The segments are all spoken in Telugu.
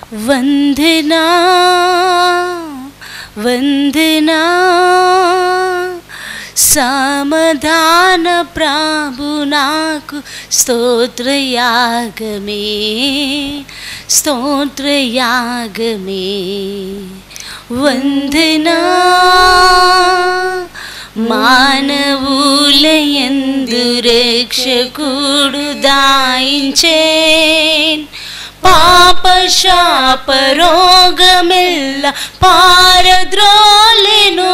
वंदना वंदना समाधान प्रभु नाकु स्तोत्रयागमे स्तोत्रयागमे वंदना మానవులయందు రక్షకుడు దాయించేన్ పాప శాప రోగమెల్ల పారద్రోలెను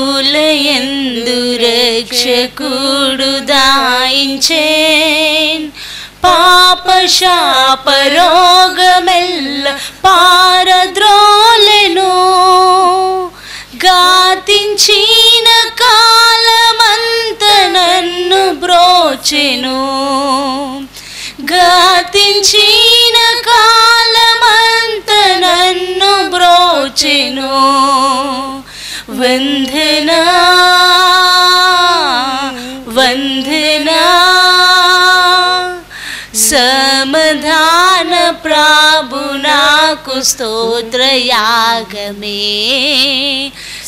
మానవులయందు రక్షకుడు దాయించేన్ పాప శాప రోగమెల్ల పారద్రోలెను గాతించిన కాలమంత నన్ను బ్రోచెను గాతించిన కాలమంత నన్ను బ్రోచెను వందనా వందనా समाधान प्रभु नाकु स्तोत्रयागमे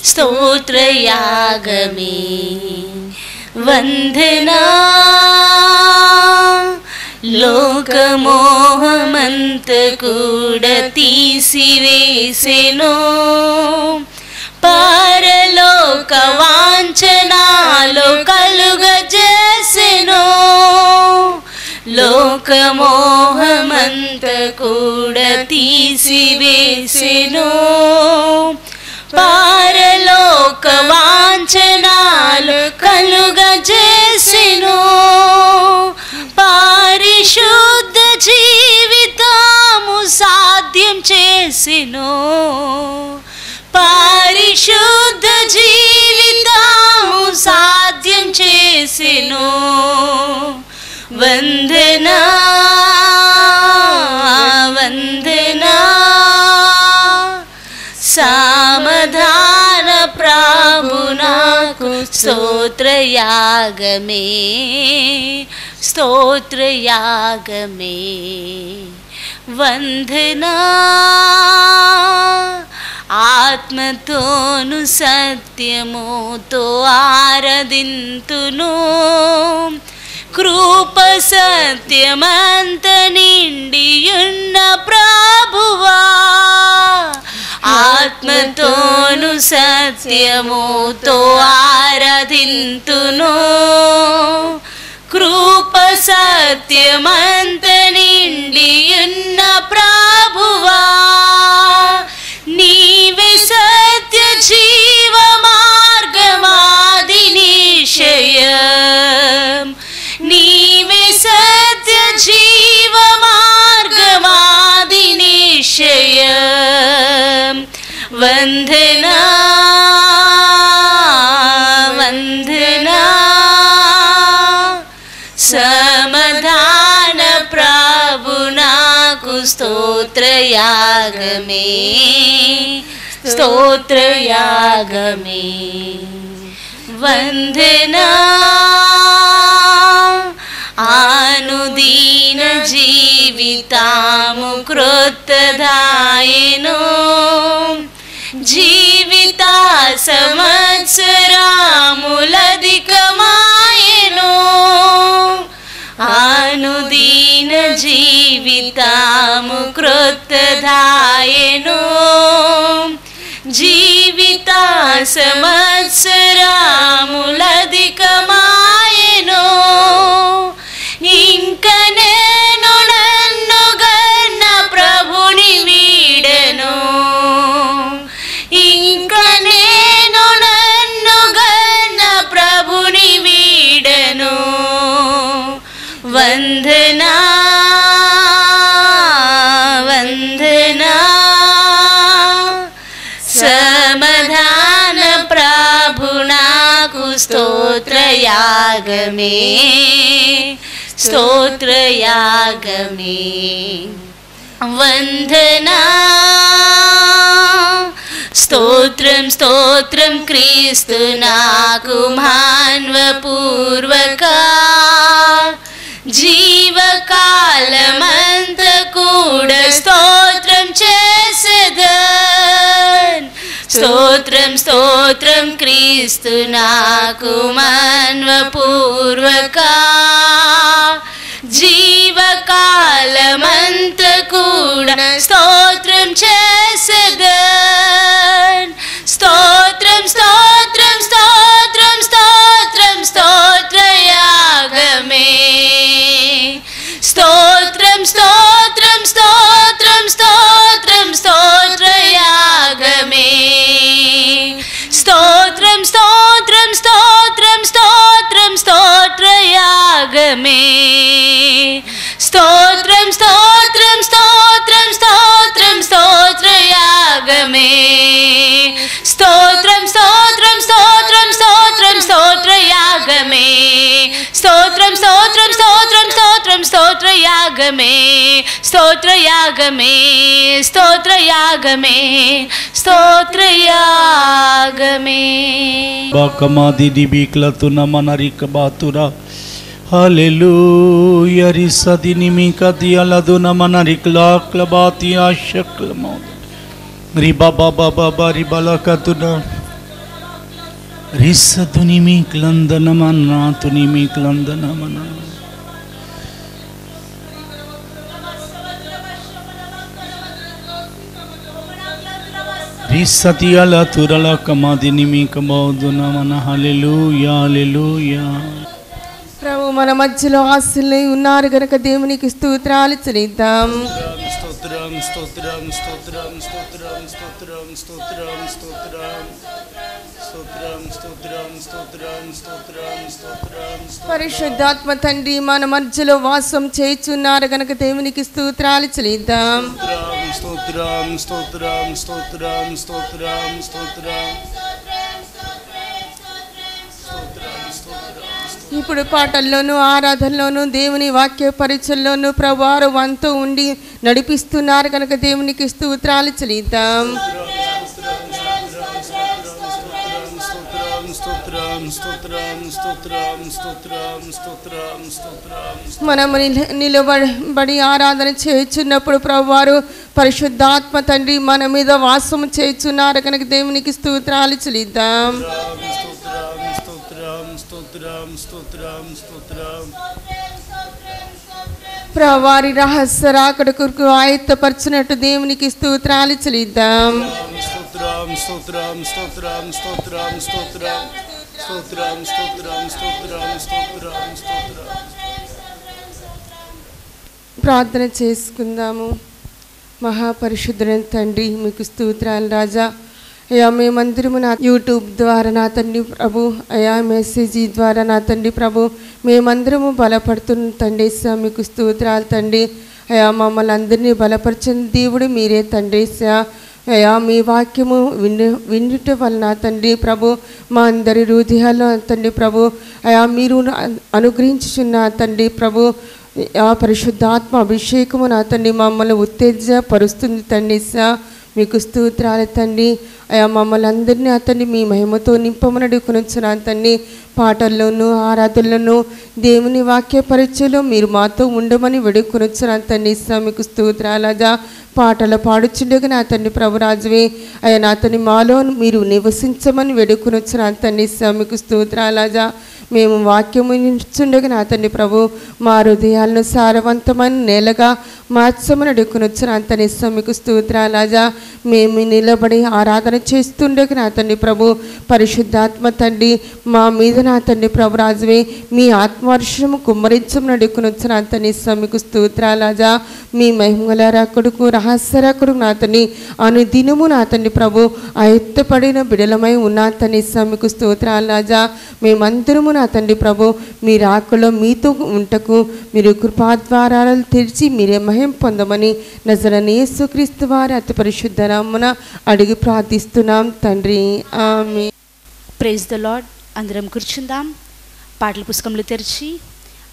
स्तोत्रयागमे वंदना लोकमोहमंत कूड तीसिवेसेनो परलोक वांछनालो कलुगजेसेनो లోకమోహమంత కూడా తీసివేసెను పారలోక వాంఛనాలు కలుగజేసెను పరిశుద్ధ జీవితము సాధ్యం చేసెను పరిశుద్ధ జీవితము సాధ్యం చేసెను वंदना वंदना समाधान प्रभु नाकु स्तोत्रयागमे स्तोत्रयागमे वंदना आत्मतोनु सत्यमुतो आराधिंतुनु కృప సత్యమంత నిండియున్న ప్రభువా ఆత్మతోను సత్యముతో ఆరాధింతును కృప సత్యమంత నిండియున్న ప్రభువా నీవే సత్య జీవ మార్గమాది నిశ్చయం నీవే సత్య జీవ మార్గమాది నిశ్చయం వందనా వందనా समाधान प्रभु नाकु स्तोत्रयागमे स्तोत्रयागमे वंदना అనుదీన జీవితాము క్రొత్తదాయెను జీవిత సంవత్సరములధికమాయెను అనుదీన జీవితాము క్రొత్తదాయెను జీవిత సంవత్సరములధికమాయెను ఇంక నేను నన్ను గన్న ప్రభుని వీడను ఇంక నేను నన్ను గన్న ప్రభుని వీడను వందనా వందనా समाधान प्रभु नाकु स्तोत्रयागमे स्तोत्रयागमे वंदना స్తోత్రం స్తోత్రం క్రీస్తు నాకు మాన్వపూర్వక జీవకాలమంత స్తోత్రం స్తోత్రం క్రీస్తు నాకు మన్వపూర్వక జీవకాలమంత కూడా స్తోత్రం చేసేదన్ స్తోత్రం స్తోత్రం స్తోత్రం స్తోత్రం స్తోత్రయాగమే స్తోత్రం స్తోత్రం స్తోత్రం స్తోత్రం స్తోత్రయాగమే స్తోత్రం స్తోత్రం స్తోత్రం స్తోత్రం స్తోత్రయాగమే స్తోత్రం స్తోత్రం స్తోత్రం స్తోత్రం స్తోత్రయాగమే స్తోత్రం స్తోత్రం స్తోత్రం స్తోత్రం స్తోత్రయాగమే స్తోత్రం స్తోత్రం స్తోత్రం స్తోత్రం స్తోత్రయాగమే స్తోత్రయాగమే స్తోత్రయాగమే స్తోత్రయాగమే బాకమాది దిబిక్లతున మనరిక బాతురా హల్లెలూయా రిసది మిక దియలదున మనరిక్లాక్ల బాతియా శక్లమో రిబా బాబా బాబా రిబలకతున రిసదుని మిక్లందన మన్నాతుని మిక్లందన మనా రిసతియల తురల కమాదిని మిక బౌదున మన హల్లెలూయా హల్లెలూయా. ప్రభు మన మధ్యలో ఆశలై ఉన్నారు గనక దేవునికి స్తోత్రాలు చెల్లిద్దాం. స్తోత్రం స్తోత్రం స్తోత్రం స్తోత్రం స్తోత్రం స్తోత్రం స్తోత్రం స్తోత్రం స్తోత్రం స్తోత్రం స్తోత్రం స్తోత్రం. పరిశుద్ధాత్మ తండ్రి మన మధ్యలో వాసం చేయుచున్నారు గనక దేవునికి స్తోత్రాలు చెల్లిద్దాం. స్తోత్రం స్తోత్రం స్తోత్రం స్తోత్రం స్తోత్రం. ఇప్పుడు పాటల్లోనూ ఆరాధనలోనూ దేవుని వాక్య పరిచయంలోనూ ప్రభువారు వంతు ఉండి నడిపిస్తున్నారు కనుక దేవునికి స్తోత్రాలు చెల్లిద్దాం. మనము నిలబడి ఆరాధన చేయుచున్నప్పుడు ప్రభువారు పరిశుద్ధాత్మ తండ్రి మన మీద వాసము చేయుచున్నారు కనుక దేవునికి స్తోత్రాలు చెల్లిద్దాం. ప్రభువారి రహస్య రాకడ కొరకు ఆయత్తపరచినట్టు దేవునికి స్తోత్రాలు చెల్లిద్దాం. ప్రార్థన చేసుకుందాము. మహాపరిశుద్ధుడైన తండ్రి మీకు స్తోత్రాలు రాజా. అయ్యా మేమందరము నా యూట్యూబ్ ద్వారా నా తండ్రి ప్రభు, అయ్యా మెసేజీ ద్వారా నా తండ్రి ప్రభు మేమందరము బలపడుతున్న తండ్రి మీకు స్తోత్రాలు తండ్రి. అయ్యా మమ్మల్ని అందరినీ బలపరిచిన దేవుడు మీరే తండ్రి. అయ్యా మీ వాక్యము వినుట వలన తండ్రి ప్రభు మా అందరి హృదయాల్లో తండ్రి ప్రభు అయ్యా మీరు అనుగ్రహించుచున్న తండ్రి ప్రభు ఆ పరిశుద్ధాత్మ అభిషేకము నా తండ్రి మమ్మల్ని ఉత్తేజపరుస్తుంది తండ్రి. మీకు స్తోత్రాలు తండ్రి. అయ్యా మమ్మల్ని అందరినీ అతన్ని మీ మహిమతో నింపమని అడుగుకొనుచున్నాను తండ్రి. పాటల్లోనూ ఆరాధనలోనూ దేవుని వాక్య పరిచయంలో మీరు మాతో ఉండమని వేడుకొనుచున్నాను తండ్రి. మీకు స్తోత్రాలజా. పాటలు పాడుచుండగా నా తండ్రి ప్రభురాజువే అయ్యా నా తండ్రి మాలో మీరు నివసించమని వేడుకొనుచున్నాను తండ్రి. మీకు స్తోత్రాలజా. మేము వాక్యము నించుండగా నా తండ్రి ప్రభు మా హృదయాలను సారవంతమైన నేలగా మార్చమని అడుగుకొనుచున్నాను తండ్రి. మీకు స్తోత్రాలజా. మేము నిలబడి ఆరాధన చేస్తుండగా నా తండ్రి ప్రభు పరిశుద్ధాత్మ తండ్రి మా మీద నా తండ్రి ప్రభురాజువే మీ ఆత్మవర్షము కుమ్మరించమని అడుగుకొనుచున్నాను తండ్రి. మీకు స్తోత్రాలజా. మీ మహిమల రకుడుకు రహస్య రకుడుకు నా తండ్రి అనుదినము నా తండ్రి ప్రభు ఆయత్తపడిన బిడలమై ఉన్న తండ్రి. మీకు స్తోత్రాలజా. మేమందరము నా తండ్రి ప్రభు మీ రాకలో మీతో ఉంటకు మీరు కృపాద్వారాలు తెరిచి మీరే మహిమ పొందమని నజరేయుడైన యేసుక్రీస్తు వారి అతి పరిశుద్ధ నామమున అడిగి ప్రార్థిస్తున్నాం తండ్రి. ఆమేన్. Praise the lord. అందరం కూర్చుందాం. పాటల పుస్తకములు తెరిచి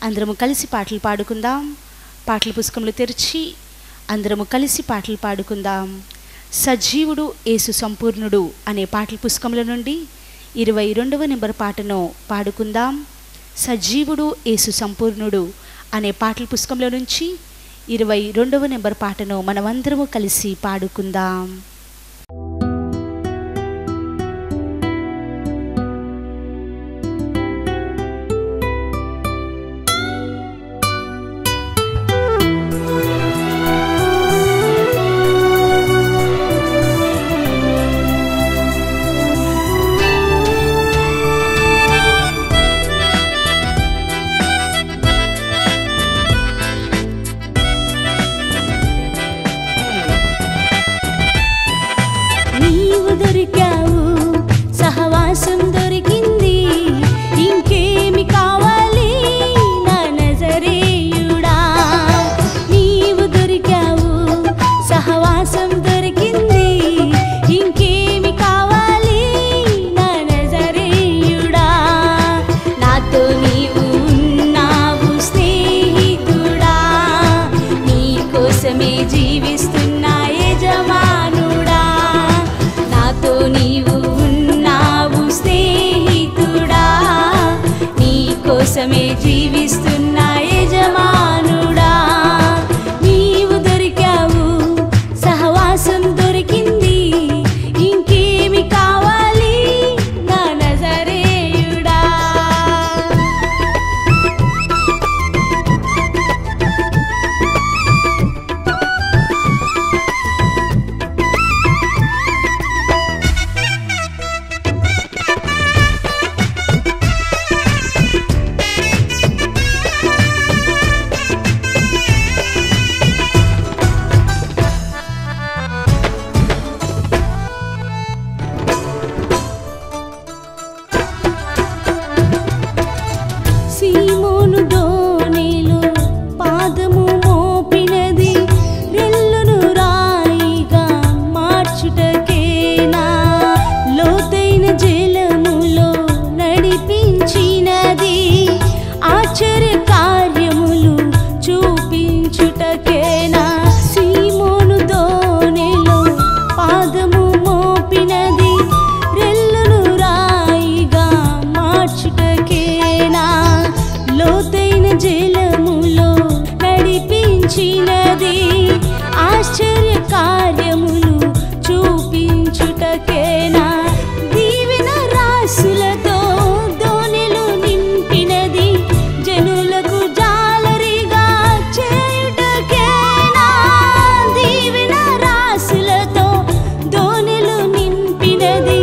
అందరము కలిసి పాటలు పాడుకుందాం. పాటల పుస్తకములు తెరిచి అందరము కలిసి పాటలు పాడుకుందాం. సజీవుడు యేసు సంపూర్ణుడు అనే పాటల పుస్తకముల నుండి 22వ నెంబర్ పాటను పాడుకుందాం. సజీవుడు యేసు సంపూర్ణుడు అనే పాటల పుస్తకంలో నుంచి 22వ నెంబర్ పాటను మనమందరము కలిసి పాడుకుందాం. కోసమే జీవిస్తున్న యజమానుడా, నాతో నీవు ఉన్నావు స్నేహితుడా, నీ కోసమే జీవిస్తున్న యజమానుడా. నీవు దొరికావు, సహవాసం దొరికింది, ఇంకేమి కావాలి నా నజరేయుడా. సీమోను దోణిలో పాదము మోపినది, రెల్లును రాయిగా మార్చుటకేనా, లోతైన జలములో నడిపించినది, ఆశ్చర్య కార్యములు చూపించుటకేనా. సీమోను దోణిలో పాదము మోపినది, రెల్లును రాయిగా మార్చుటకేనా, లోతైన జలములో నడిపించినది, ఆశ్చర్య కార్యములు చూపించుటకేనా. దీవెన రాసులతో దోణిలు నింపినది, జనులకు జాలరిగా చేయుటకేనా. దీవెన రాసులతో దోణిలు నింపినది,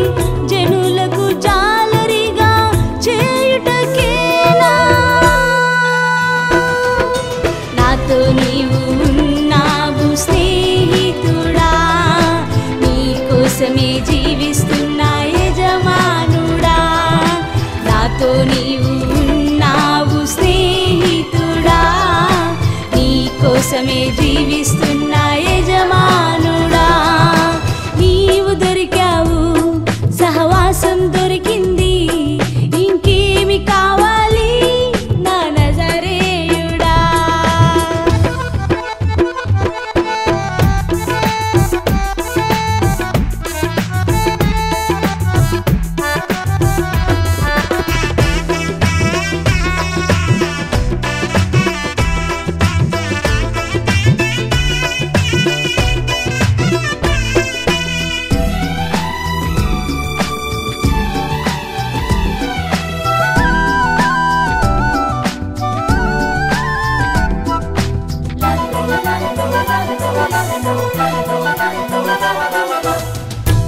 జనులకు జాలరిగా చేయుటకేనా. నాతో నీవు ఉన్నావు స్నేహితుడా, నీ కోసమే జీవిస్తున్న యజమానుడా, నాతో నీవు ఉన్నావు స్నేహితుడా, నీ కోసమే జీవిస్తున్న యజమానుడా. నీవు దొరికావు, సహవాసం దొరికింది, ఇంకేమి కావాలి నా నజరేయుడా.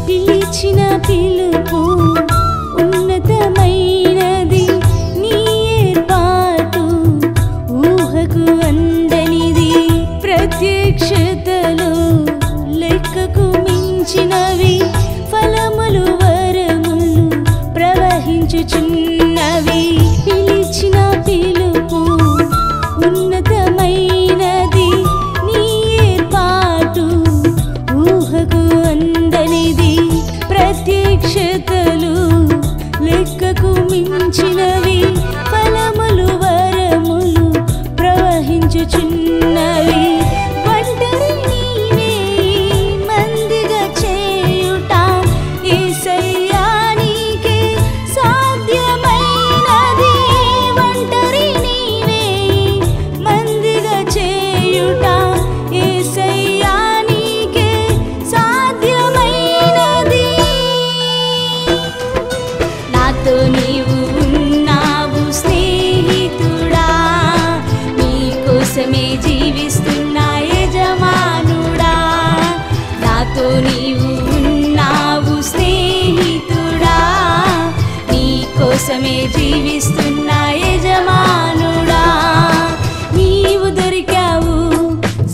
పిలిచిన పిలుపు ఉన్నతమైనది, నీ ఏర్పాటు ఊహకు అందనిది, ప్రత్యక్షతలు లెక్కకు మించినవి, ఫలములు వరములు ప్రవహించుచున్నవి. పిలిచిన పిలుపు ఉన్నతమైనది, నీ ఏర్పాటు ఊహకు అందనిది, ప్రత్యక్షతలు లెక్కకు మించినవి, ఫలములు వరములు ప్రవహించుచున్నవి. ఒంటరి నీవే మందిగా చేయుట యేసయ్యా నీకే సాధ్యమైనది. ఒంటరి నీవే మందిగా చేయుట యేసయ్యా నీకే సాధ్యమైనది. నాతో నీవు ఉన్నావు స్నేహితుడా, నీ కోసమే జీవిస్తున్న యజమానుడా, నాతో నీవు ఉన్నావు స్నేహితుడా, నీ కోసమే జీవిస్తున్న యజమానుడా. నీవు దొరికావు,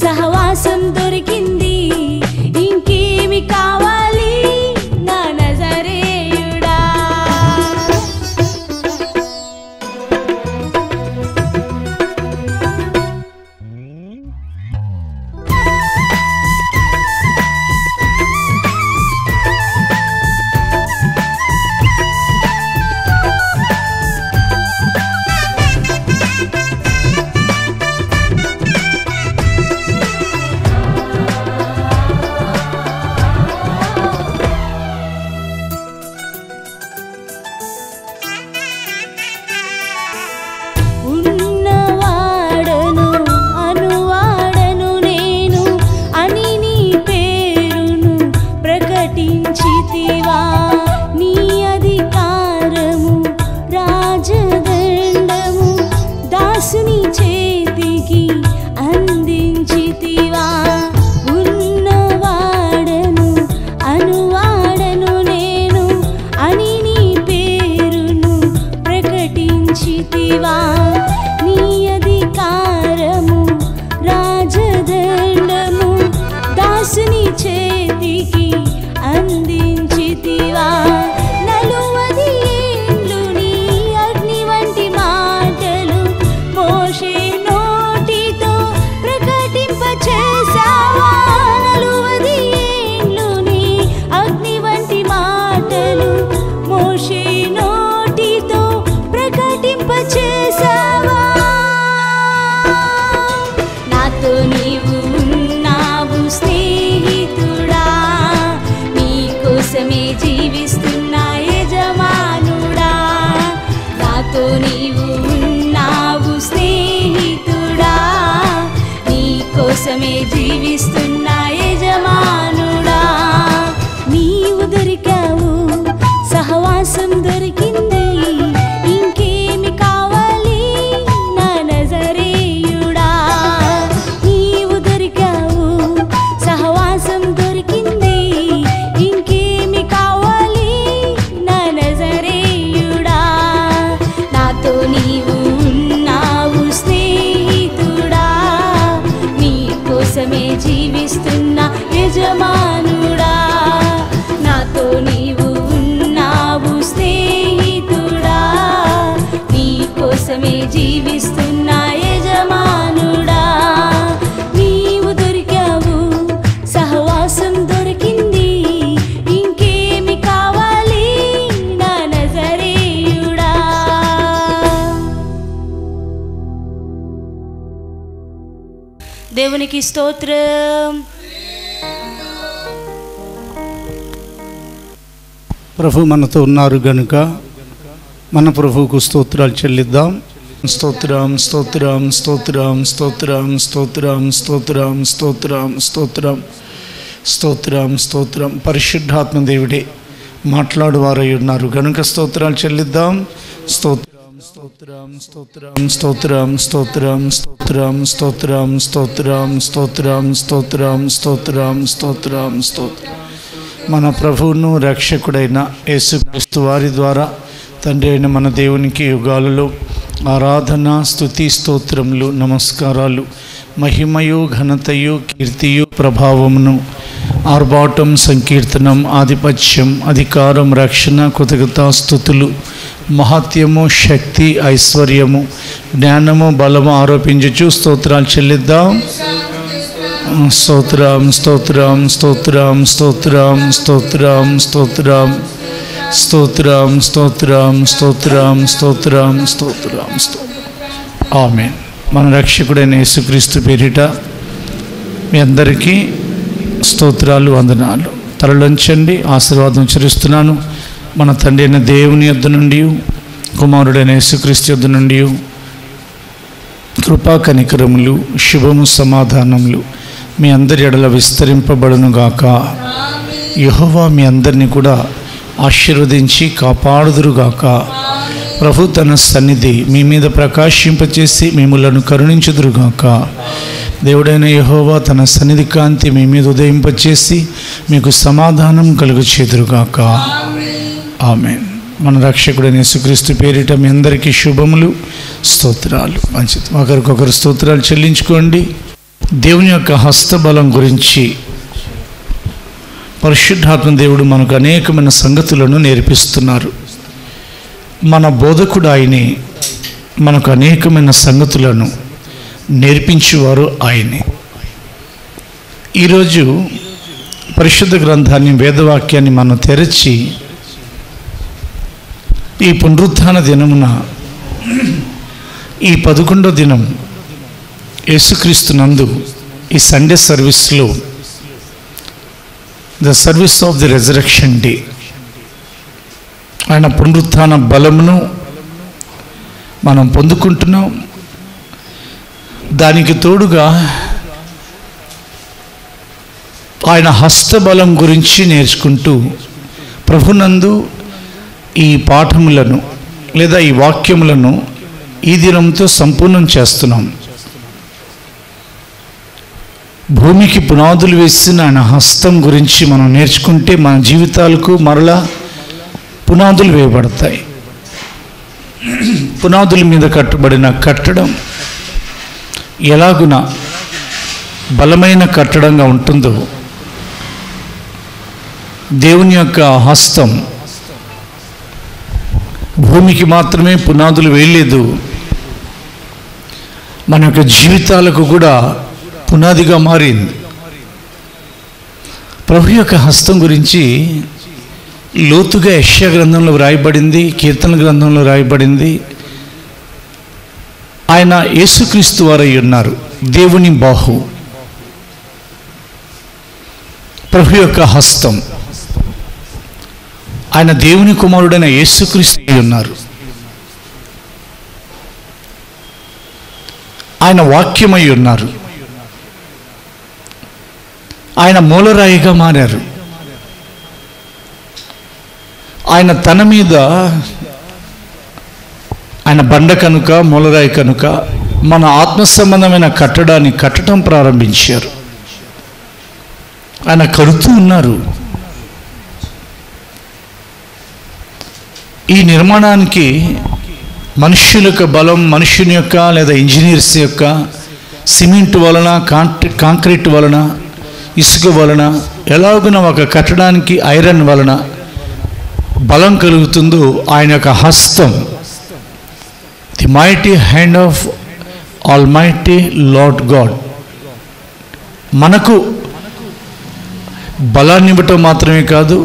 సహవాసం దొరికింది, ఇంకేమి కావాలి నా నజరేయుడా. కోసమే జీవిస్తున్నా యజమానుడా. నీవు దొరికావు, సహవాసం దొరికింది, ఇంకేమి కావాలి నా నజరేయుడా. నీవు దొరికావు, సహవాసం దొరికింది, ఇంకేమి కావాలి నా నజరేయుడా. నాతో నీవు ఉన్నావు స్నేహితుడా, నీ కోసమే జీవిస్తున్నా యజమానుడా. నాతో నీవు ఉన్నావు స్నేహితుడా, నీ కోసమే జీవిస్తున్నా యజమానుడా. నీవు దొరికావు, సహవాసం దొరికింది, ఇంకేమి కావాలి నా నజరేయుడా. దేవునికి స్తోత్రం. ప్రభు మనతో ఉన్నారు గనుక మన ప్రభువుకు స్తోత్రాలు చెల్లిద్దాం. స్తోత్రం స్తోత్రం స్తోత్రం స్తోత్రం స్తోత్రం స్తోత్రం స్తోత్రం స్తోత్రం స్తోత్రం స్తోత్రం. పరిశుద్ధాత్మ దేవుడే మాట్లాడువారై ఉన్నారు గనుక స్తోత్రాలు చెల్లిద్దాం. స్తోత్రం స్తోత్రం స్తోత్రం స్తోత్రం స్తోత్రం స్తోత్రం స్తోత్రం స్తోత్రం స్తోత్రం స్తోత్రం స్తోత్రం స్తోత్రం స్తోత్రం. మన ప్రభువును రక్షకుడైన యేసుక్రీస్తు వారి ద్వారా తండ్రి అయిన మన దేవునికి యుగాలలో ఆరాధన స్తుతి స్తోత్రములు నమస్కారాలు మహిమయు ఘనతయు కీర్తియు ప్రభావమును ఆర్భాటం సంకీర్తనం ఆధిపత్యం అధికారం రక్షణ కృతజ్ఞతాస్తుతులు మహత్యము శక్తి ఐశ్వర్యము జ్ఞానము బలము ఆరోపించుచు స్తోత్రాలు చెల్లిద్దాం. స్తోత్రం స్తోత్రం స్తోత్రం స్తోత్రం స్తోత్రం స్తోత్రం స్తోత్రం స్తోత్రం స్తోత్రం స్తోత్రం స్తోత్రం స్తోత్రం. ఆమేన్. మన రక్షకుడైన యేసుక్రీస్తు పేరిట మీ అందరికీ స్తోత్రాలు వందనాలు. తలలోంచండి, ఆశీర్వాదం చరిస్తున్నాను. మన తండ్రి అయిన దేవుని యొద్ద నుండి కుమారుడైన యేసుక్రీస్తు యొద్ద నుండి కృపా కనికరములు శుభము సమాధానములు మీ అందరి ఎడల విస్తరింపబడునుగాక. యెహోవా మీ అందరినీ కూడా ఆశీర్వదించి కాపాడుదురుగాక. ప్రభు తన సన్నిధి మీ మీద ప్రకాశింపచేసి మిమ్ములను కరుణించుదురుగాక. దేవుడైన యెహోవా తన సన్నిధి కాంతి మీ మీద ఉదయింపచేసి మీకు సమాధానం కలుగచేదురుగాక. ఆమేన్. మన రక్షకుడైన యేసుక్రీస్తు పేరిట మీ అందరికీ శుభములు స్తోత్రాలు. మంచిది, ఒకరికొకరు స్తోత్రాలు చెల్లించుకోండి. దేవుని యొక్క హస్తబలం గురించి పరిశుద్ధాత్మ దేవుడు మనకు అనేకమైన సంగతులను నేర్పిస్తున్నారు. మన బోధకుడు ఆయనే, మనకు అనేకమైన సంగతులను నేర్పించేవారు ఆయనే. ఈరోజు పరిశుద్ధ గ్రంథాన్ని వేదవాక్యాన్ని మనం తెరచి ఈ పునరుత్థాన దినమున ఈ 11వ దినం యేసుక్రీస్తు నందు ఈ సండే సర్వీస్లో the service of the resurrection day ఆయన పునరుత్థాన బలమును మనం పొందుకుంటున్నాం. దానికి తోడుగా ఆయన హస్తబలం గురించి నేర్చుకుంటూ ప్రభునందు ఈ పాఠములను లేదా ఈ వాక్యములను ఈ దినంతో సంపూర్ణం చేస్తున్నాం. భూమికి పునాదులు వేసిన ఆయన హస్తం గురించి మనం నేర్చుకుంటే మన జీవితాలకు మరలా పునాదులు వేయబడతాయి. పునాదుల మీద కట్టబడిన కట్టడం ఎలాగున బలమైన కట్టడంగా ఉంటుందో దేవుని యొక్క హస్తం భూమికి మాత్రమే పునాదులు వేయలేదు, మన యొక్క జీవితాలకు కూడా పునాదిగా మారింది. ప్రభు యొక్క హస్తం గురించి లోతుగా యెషయా గ్రంథంలో రాయబడింది, కీర్తన గ్రంథంలో రాయబడింది. ఆయన యేసుక్రీస్తు వారై ఉన్నారు. దేవుని బాహు, ప్రభు యొక్క హస్తం, ఆయన దేవుని కుమారుడైన యేసుక్రీస్తు ఉన్నారు. ఆయన వాక్యమై ఉన్నారు. ఆయన మూలరాయిగా మారారు. ఆయన తన మీద, ఆయన బండ కనుక, మూలరాయి కనుక మన ఆత్మ సంబంధమైన కట్టడాన్ని కట్టడం ప్రారంభించారు. ఆయన కడుతూ ఉన్నారు. ఈ నిర్మాణానికి మనుష్యుల యొక్క బలం, మనుష్యుని యొక్క లేదా ఇంజనీర్స్ యొక్క సిమెంట్ వలన, కాంక్రీట్ వలన, ఇసుక వలన, ఎలాగున ఒక కట్టడానికి ఐరన్ వలన బలం కలుగుతుందో ఆయన యొక్క హస్తం, the mighty hand of almighty lord God, మనకు బలాన్ని ఇవ్వటం మాత్రమే కాదు,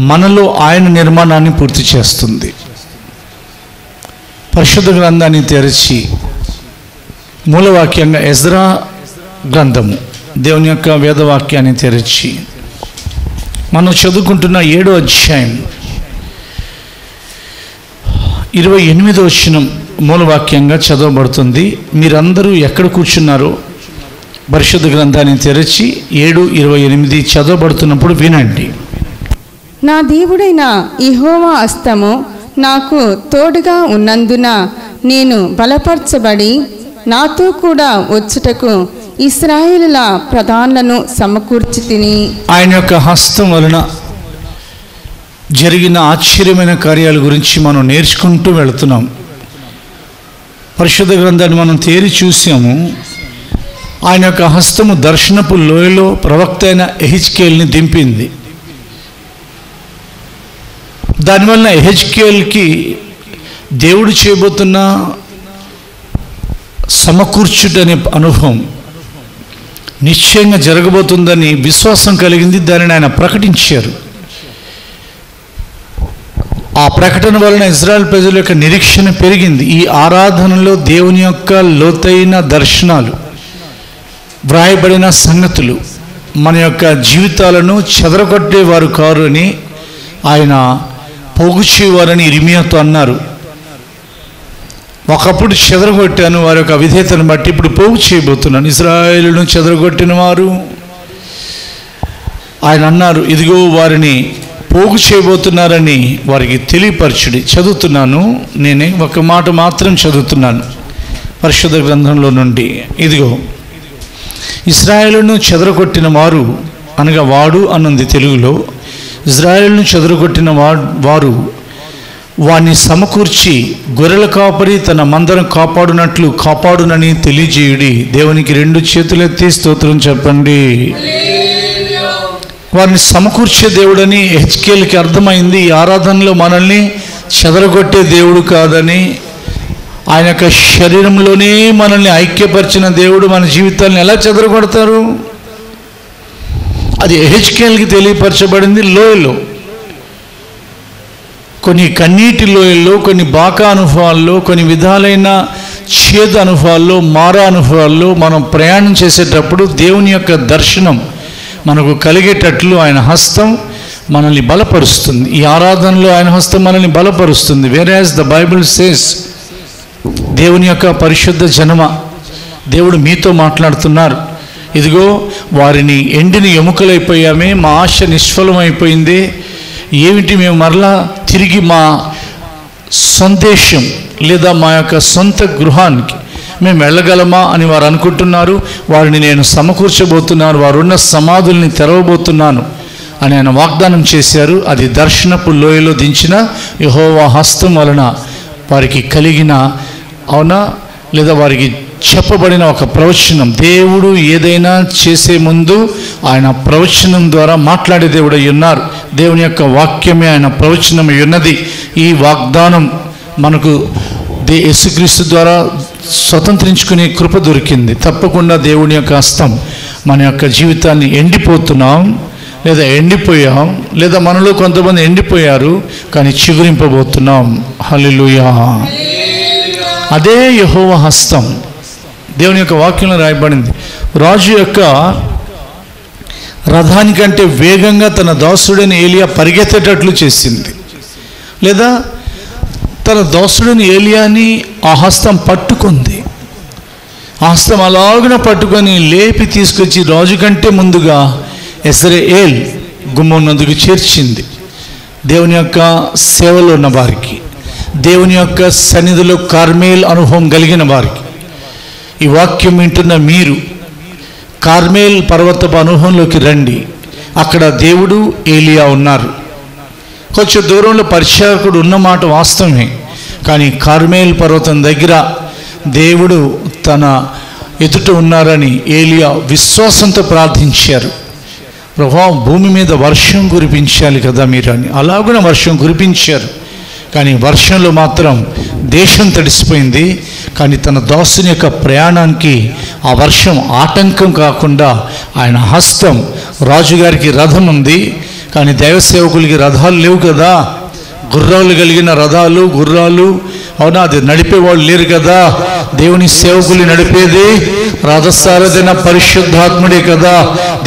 మనలో ఆయన నిర్మాణాన్ని పూర్తి చేస్తుంది. పరిశుద్ధ గ్రంథాన్ని తెరిచి మూలవాక్యంగా ఎజ్రా గ్రంథము, దేవుని యొక్క వేదవాక్యాన్ని తెరిచి మనం చదువుకుంటున్న 7వ అధ్యాయం 28వ వచనం మూలవాక్యంగా చదవబడుతుంది. మీరందరూ ఎక్కడ కూర్చున్నారో పరిశుద్ధ గ్రంథాన్ని తెరిచి 7:28 చదవబడుతున్నప్పుడు వినండి. నా దేవుడైన యెహోవా హస్తము నాకు తోడుగా ఉన్నందున నేను బలపరచబడి నాతో కూడా వచ్చుటకు ఇశ్రాయేలుల ప్రధానులను సమకూర్చి తిని. ఆయన యొక్క హస్తం వలన జరిగిన ఆశ్చర్యమైన కార్యాల గురించి మనం నేర్చుకుంటూ వెళుతున్నాం. పరిశుద్ధ గ్రంథాన్ని మనం తేరి చూసాము. ఆయన యొక్క హస్తము దర్శనపు లోయలో ప్రవక్త అయిన ఎహెజ్కేల్ని దింపింది. దానివల్ల ఎహెజ్కేల్కి దేవుడు చేయబోతున్న సమకూర్చుటనే అనుభవం నిశ్చయంగా జరగబోతుందని విశ్వాసం కలిగింది. దానిని ఆయన ప్రకటించారు. ఆ ప్రకటన వలన ఇజ్రాయెల్ ప్రజల యొక్క నిరీక్షణ పెరిగింది. ఈ ఆరాధనలో దేవుని యొక్క లోతైన దర్శనాలు, వ్రాయబడిన సంగతులు మన యొక్క జీవితాలను చెదరగొట్టేవారు కారు అని ఆయన పోగు చేయవారని ఇర్మియాతో అన్నారు. ఒకప్పుడు చెదరగొట్టాను వారి యొక్క అవిధేయతను బట్టి, ఇప్పుడు పోగు చేయబోతున్నాను. ఇశ్రాయేలును చెదరగొట్టిన వారు ఆయన అన్నారు, ఇదిగో వారిని పోగు చేయబోతున్నారని వారికి తెలియపరచుడి. చదువుతున్నాను, నేనే ఒక మాట మాత్రం చదువుతున్నాను పరిశుద్ధ గ్రంథంలో నుండి. ఇదిగో ఇశ్రాయేలును చెదరగొట్టిన వారు, అనగా వాడు అన్నది తెలుగులో, ఇజ్రాయేలును చెదరగొట్టిన వారు వాణ్ణి సమకూర్చి గొర్రెల కాపరి తన మందను కాపాడునట్లు కాపాడునని తెలియజేయుడి. దేవునికి 2 చేతులెత్తి స్తోత్రం చెప్పండి. వారిని సమకూర్చే దేవుడని హెచ్కేల్కి అర్థమైంది. ఈ ఆరాధనలో మనల్ని చెదరగొట్టే దేవుడు కాదని, ఆయన యొక్క శరీరంలోనే మనల్ని ఐక్యపరిచిన దేవుడు మన జీవితాలను ఎలా చెదరగొడతారు? అది హెచ్కేల్కి తెలియపరచబడింది. లోయలో, కొన్ని కన్నీటి లోయల్లో, కొన్ని బాకా అనుభవాల్లో, కొన్ని విధాలైన చేదు అనుభవాల్లో, మారా అనుభవాల్లో మనం ప్రయాణం చేసేటప్పుడు దేవుని యొక్క దర్శనం మనకు కలిగేటట్లు ఆయన హస్తం మనల్ని బలపరుస్తుంది. ఈ ఆరాధనలో ఆయన హస్తం మనల్ని బలపరుస్తుంది. వేరేస్ ద బైబిల్ సేస్, దేవుని యొక్క పరిశుద్ధ జనమ, దేవుడు మీతో మాట్లాడుతున్నారు. ఇదిగో వారిని ఎండిన ఎముకలైపోయామే, మా ఆశ నిష్ఫలమైపోయింది, ఏమిటి మేము మరలా తిరిగి మా సందేశం లేదా మా యొక్క సొంత గృహానికి మేము వెళ్ళగలమా అని వారు అనుకుంటున్నారు. వారిని నేను సమకూర్చబోతున్నాను, వారున్న సమాధుల్ని తెరవబోతున్నాను అని ఆయన వాగ్దానం చేశారు. అది దర్శనపు లోయలో దించిన యెహోవా హస్తం వలన వారికి కలిగిన, అవునా లేదా వారికి చెప్పబడిన ఒక ప్రవచనం. దేవుడు ఏదైనా చేసే ముందు ఆయన ప్రవచనం ద్వారా మాట్లాడే దేవుడు అయి ఉన్నారు. దేవుని యొక్క వాక్యమే ఆయన ప్రవచనం అయి ఉన్నది. ఈ వాగ్దానం మనకు యేసుక్రీస్తు ద్వారా స్వతంత్రించుకునే కృప దొరికింది. తప్పకుండా దేవుని యొక్క హస్తం మన యొక్క జీవితాన్ని ఎండిపోతున్నాం లేదా ఎండిపోయాం, లేదా మనలో కొంతమంది ఎండిపోయారు కానీ చిగురింపబోతున్నాం. హల్లెలూయా. అదే యెహోవా హస్తం దేవుని యొక్క వాక్యంలో రాయబడింది. రాజు యొక్క రథానికంటే వేగంగా తన దాసుడైన ఏలియా పరిగెత్తేటట్లు చేసింది, లేదా తన దాసుడైన ఏలియాని ఆ హస్తం పట్టుకుంది. ఆ హస్తం అలాగున పట్టుకొని లేపి తీసుకొచ్చి రాజు కంటే ముందుగా యెజ్రెయేల్ గుమ్మం నందుకు చేర్చింది. దేవుని యొక్క సేవలో ఉన్న వారికి, దేవుని యొక్క సన్నిధిలో కార్మేల్ అనుభవం కలిగిన వారికి, ఈ వాక్యం వింటున్న మీరు కార్మేల్ పర్వతపు అనుభవంలోకి రండి. అక్కడ దేవుడు, ఏలియా ఉన్నారు. కొంచెం దూరంలో పరిచారకుడు ఉన్నమాట వాస్తవమే, కానీ కార్మేల్ పర్వతం దగ్గర దేవుడు తన ఎదుట ఉన్నారని ఏలియా విశ్వాసంతో ప్రార్థించారు. ప్రభువా, భూమి మీద వర్షం కురిపించాలి కదా మీరు అని. అలాగున వర్షం కురిపించారు. కానీ వర్షంలో మాత్రం దేశం తడిసిపోయింది. కానీ తన దాసుని యొక్క ప్రయాణానికి ఆ వర్షం ఆటంకం కాకుండా ఆయన హస్తం, రాజుగారికి రథం ఉంది కానీ దైవ సేవకులకి రథాలు లేవు కదా. గుర్రాలు కలిగిన రథాలు, గుర్రాలు, అవునా, అది నడిపేవాళ్ళు లేరు కదా. దేవుని సేవకులు నడిపేది రథసారథైన పరిశుద్ధాత్ముడే కదా.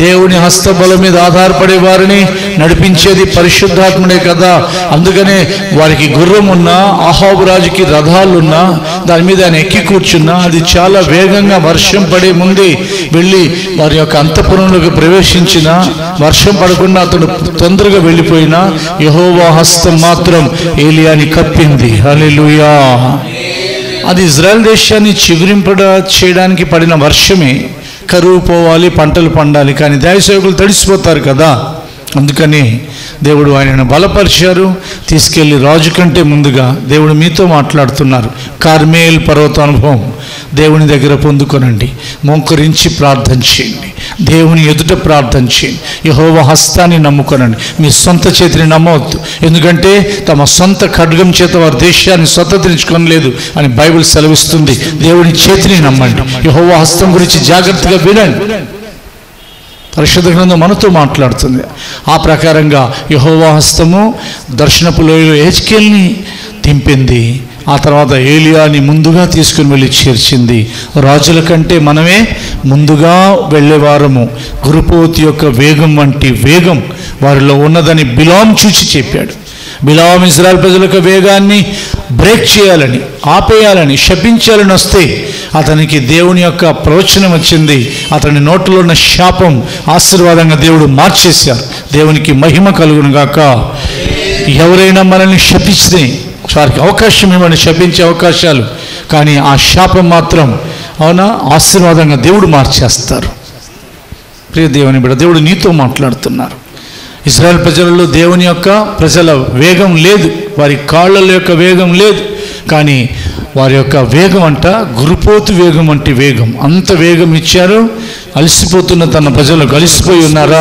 దేవుని హస్తబలం మీద ఆధారపడే వారిని నడిపించేది పరిశుద్ధాత్ముడే కదా. అందుకనే వారికి గుర్రం ఉన్నా, అహాబు రాజుకి రథాలున్నా, దాని మీద ఆయన ఎక్కి కూర్చున్నా, అది చాలా వేగంగా వర్షం పడే ముందే వెళ్ళి వారి యొక్క అంతఃపురంలోకి ప్రవేశించిన, వర్షం పడకుండా అతడు తొందరగా వెళ్ళిపోయినా యెహోవా హస్తం మాత్రం ఏలియాని కప్పింది. హల్లెలూయా. అది ఇజ్రాయెల్ దేశాన్ని చిగురింపడ చేయడానికి పడిన వర్షమే. కరువు పోవాలి, పంటలు పండాలి, కానీ దైవ సేవకులు తడిసిపోతారు కదా. అందుకని దేవుడు ఆయనను బలపరిచారు. తీసుకెళ్ళి రాజు కంటే ముందుగా దేవుడు మీతో మాట్లాడుతున్నారు. కార్మేల్ పర్వత అనుభవం దేవుని దగ్గర పొందుకొనండి. మోకరించి ప్రార్థన చేయండి, దేవుని ఎదుట ప్రార్థన చేయండి, యెహోవా హస్తాన్ని నమ్ముకొనండి. మీ సొంత చేతిని నమ్మవద్దు, ఎందుకంటే తమ సొంత ఖడ్గం చేత వారి దేశాన్ని స్వతంత్రించుకోలేదు అని బైబిల్ సెలవిస్తుంది. దేవుని చేతిని నమ్మండి. యెహోవా హస్తం గురించి జాగ్రత్తగా వినండి. పరిశుద్ధ గ్రంథం మనతో మాట్లాడుతుంది. ఆ ప్రకారంగా యెహోవా హస్తము దర్శనపు లోయలో యెహెజ్కేలుని దింపింది. ఆ తర్వాత ఏలియాని ముందుగా తీసుకుని వెళ్ళి చేర్చింది. రాజుల కంటే మనమే ముందుగా వెళ్ళేవారము. గురుపోతు యొక్క వేగం వంటి వేగం వారిలో ఉన్నదని బిలాం చూచి చెప్పాడు. బిలాం ఇశ్రాయేలు ప్రజల యొక్క వేగాన్ని బ్రేక్ చేయాలని, ఆపేయాలని, శపించాలని వస్తే అతనికి దేవుని యొక్క ప్రవచనం వచ్చింది. అతని నోట్లో ఉన్న శాపం ఆశీర్వాదంగా దేవుడు మార్చేశారు. దేవునికి మహిమ కలుగును గాక. ఎవరైనా మనల్ని శపిస్తే వారికి అవకాశం ఇవ్వండి, శపించే అవకాశాలు, కానీ ఆ శాపం మాత్రం, అవునా, ఆశీర్వాదంగా దేవుడు మార్చేస్తారు. ప్రియ దేవుని బిడ్డ, దేవుడు నీతో మాట్లాడుతున్నారు. ఇశ్రాయేలు ప్రజలలో దేవుని యొక్క ప్రజల వేగం లేదు, వారి కాళ్ళ యొక్క వేగం లేదు, కానీ వారి యొక్క వేగం అంట గురుపోతు వేగం వంటి వేగం. అంత వేగం ఇచ్చారు. అలసిపోతున్న తన ప్రజలకు, అలసిపోయి ఉన్నారా?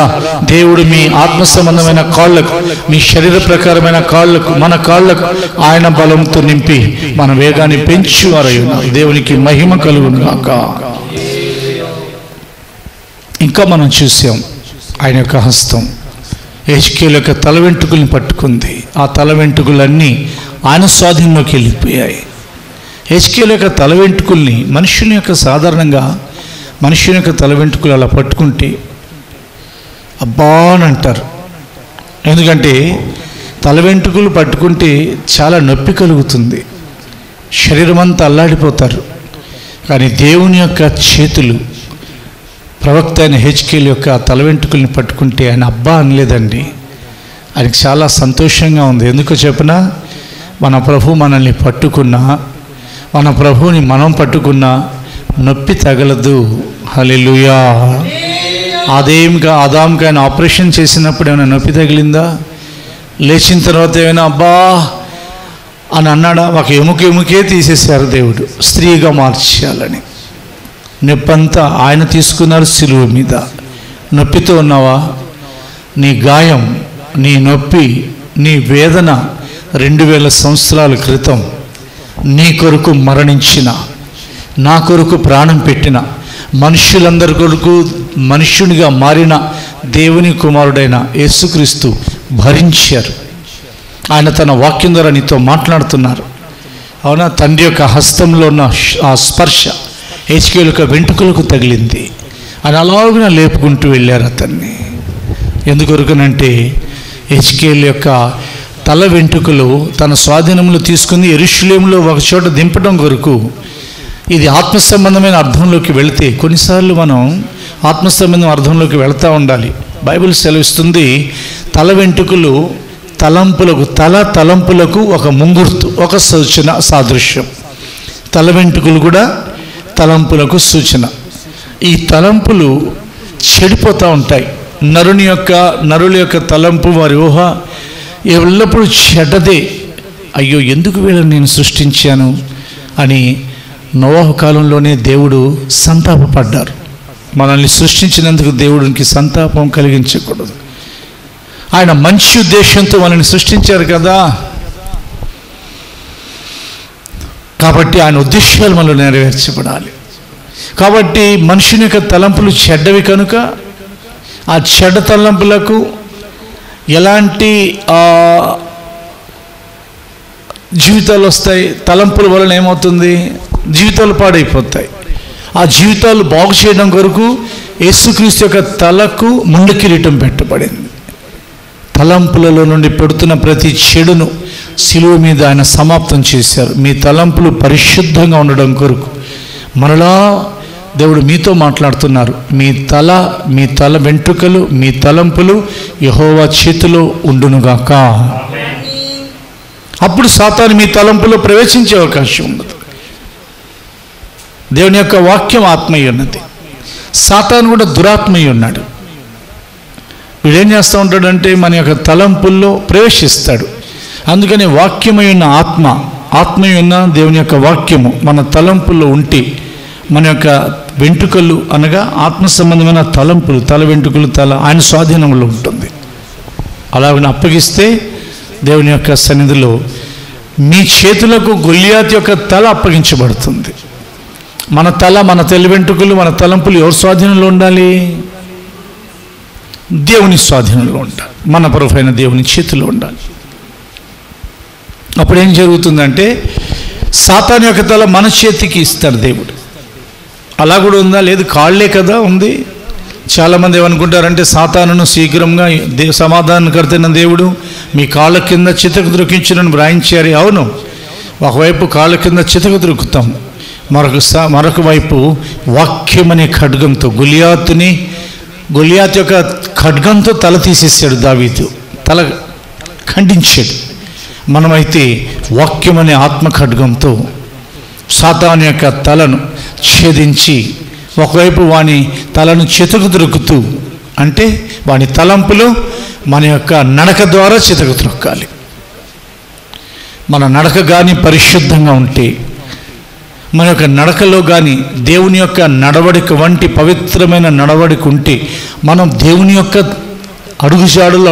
దేవుడు మీ ఆత్మ సంబంధమైన కాళ్ళకు, మీ శరీర ప్రకారమైన కాళ్ళకు, మన కాళ్ళకు ఆయన బలంతో నింపి మన వేగాన్ని పెంచువారై ఉన్నారు. దేవునికి మహిమ కలుగును గాక. ఇంకా మనం చూసాం ఆయన యొక్క హస్తం యెహెజ్కేలు యొక్క తల వెంట్రుకల్ని పట్టుకుంది. ఆ తల వెంట్రుకలన్నీ ఆయన స్వాధీనంలోకి వెళ్ళిపోయాయి. యెహెజ్కేలు యొక్క తల వెంట్రుకల్ని మనుషుని యొక్క సాధారణంగా మనుషుని యొక్క తల వెంట్రుకలు అలా పట్టుకుంటే అబ్బా అని అంటారు. ఎందుకంటే తల వెంట్రుకలు పట్టుకుంటే చాలా నొప్పి కలుగుతుంది, శరీరం అంతా అల్లాడిపోతారు. కానీ దేవుని యొక్క చేతులు ప్రవక్త అయిన యెహెజ్కేలు యొక్క తల వెంట్రుకల్ని పట్టుకుంటే ఆయన అబ్బా అనలేదండి. ఆయనకి చాలా సంతోషంగా ఉంది. ఎందుకో చెప్పినా, మన ప్రభు మనల్ని పట్టుకున్నా, మన ప్రభువుని మనం పట్టుకున్నా నొప్పి తగలదు. హల్లెలూయా. ఆదాంకి ఆయన ఆపరేషన్ చేసినప్పుడు ఏమైనా నొప్పి తగిలిందా? లేచిన తర్వాత ఏమైనా అబ్బా అని అన్నాడా? ఒక ఎముకే తీసేశారు దేవుడు, స్త్రీగా మార్చాలని. నొప్పంతా ఆయన తీసుకున్నారు సిలువ మీద. నొప్పితో ఉన్నావా? నీ గాయం, నీ నొప్పి, నీ వేదన 2000 సంవత్సరాల క్రితం నీ కొరకు మరణించిన, నా కొరకు ప్రాణం పెట్టిన, మనుష్యులందరి కొరకు మనుష్యునిగా మారిన దేవుని కుమారుడైన యేసుక్రీస్తు భరించారు. ఆయన తన వాక్యం ద్వారా నీతో మాట్లాడుతున్నారు. అవునా? తండ్రి యొక్క హస్తంలో ఉన్న ఆ స్పర్శ యెహెజ్కేలు యొక్క వెంట్రుకలకు తగిలింది. అని అలాగున లేపుకుంటూ వెళ్ళారు అతన్ని. ఎందుకొరకునంటే యెహెజ్కేలు యొక్క తల వెంట్రుకలు తన స్వాధీనంలో తీసుకుని యెరూషలేములో ఒక చోట దింపడం కొరకు. ఇది ఆత్మ సంబంధమైన అర్థంలోకి వెళితే, కొన్నిసార్లు మనం ఆత్మ సంబంధం అర్థంలోకి వెళ్తూ ఉండాలి. బైబిల్ సెలవిస్తుంది, తల వెంట్రుకలు తలంపులకు ఒక ముంగుర్తు, ఒక సూచన, సాదృశ్యం. తల వెంట్రుకలు కూడా తలంపులకు సూచన. ఈ తలంపులు చెడిపోతూ ఉంటాయి. నరుల యొక్క తలంపు, వారి ఊహ ఎల్లప్పుడూ చెడ్డదే. అయ్యో, ఎందుకు వీళ్ళని నేను సృష్టించాను అని నోవహు కాలంలోనే దేవుడు సంతాపపడ్డారు. మనల్ని సృష్టించినందుకు దేవుడికి సంతాపం కలిగించకూడదు. ఆయన మంచి ఉద్దేశంతో మనల్ని సృష్టించారు కదా, కాబట్టి ఆయన ఉద్దేశాలు మనలో నెరవేర్చబడాలి. కాబట్టి మనుషుని యొక్క తలంపులు చెడ్డవి కనుక ఆ చెడ్డ తలంపులకు ఎలాంటి జీవితాలు వస్తాయి. తలంపుల వలన ఏమవుతుంది? జీవితాలు పాడైపోతాయి. ఆ జీవితాలు బాగు చేయడం కొరకు యేసుక్రీస్తు యొక్క తలకు ముందు కిరీటం పెట్టబడింది. తలంపులలో నుండి పెడుతున్న ప్రతి చెడును శిలువ మీద ఆయన సమాప్తం చేశారు. మీ తలంపులు పరిశుద్ధంగా ఉండడం కొరకు మనలా దేవుడు మీతో మాట్లాడుతున్నారు. మీ తల వెంట్రుకలు, మీ తలంపులు యెహోవా చేతిలో ఉండునుగాక. అప్పుడు సాతాను మీ తలంపులో ప్రవేశించే అవకాశం ఉండదు. దేవుని యొక్క వాక్యం ఆత్మయ్య ఉన్నది, సాతాను కూడా దురాత్మయ్య ఉన్నాడు. వీడేం చేస్తూ ఉంటాడంటే మన యొక్క తలంపుల్లో ప్రవేశిస్తాడు. అందుకని వాక్యమై ఉన్న ఆత్మయ్య ఉన్న దేవుని యొక్క వాక్యము మన తలంపుల్లో ఉంటే మన యొక్క వెంట్రుకలు అనగా ఆత్మ సంబంధమైన తలంపులు, తల వెంట్రుకలు ఆయన స్వాధీనంలో ఉంటుంది. అలాగని అప్పగిస్తే దేవుని యొక్క సన్నిధిలో మీ చేతులకు గొల్లియాతు యొక్క తల అప్పగించబడుతుంది. మన తల వెంట్రుకలు, మన తలంపులు ఎవరి స్వాధీనంలో ఉండాలి? దేవుని స్వాధీనంలో ఉండాలి. మన ప్రభువైన దేవుని చేతిలో ఉండాలి. అప్పుడు ఏం జరుగుతుందంటే సాతాను యొక్క తల మన చేతికి ఇస్తాడు దేవుడు. అలా కూడా ఉందా? లేదు, కాళ్ళే కదా ఉంది. చాలామంది ఏమనుకుంటారంటే సాతానును శీఘ్రంగా సమాధానకర్తైన దేవుడు మీ కాళ్ళ కింద చితక ద్రొక్కించునని వ్రాయించారు. అవును, ఒకవైపు కాళ్ళ కింద చితక ద్రొక్కుతాం, మరొక వైపు వాక్యం అనే ఖడ్గంతో గొలియాతు యొక్క ఖడ్గంతో తల తీసేసాడు దావీదు, తల ఖండించాడు. మనమైతే వాక్యం అనే ఆత్మ ఖడ్గంతో సాతాను యొక్క తలను ఛేదించి ఒకవైపు వాని తలను చితకు త్రొక్కుతూ, అంటే వాని తలంపులు మన యొక్క నడక ద్వారా చితకు త్రొక్కాలి. మన నడక కానీ పరిశుద్ధంగా ఉంటే, మన యొక్క నడకలో కానీ దేవుని యొక్క నడవడిక వంటి పవిత్రమైన నడవడిక ఉంటే, మనం దేవుని యొక్క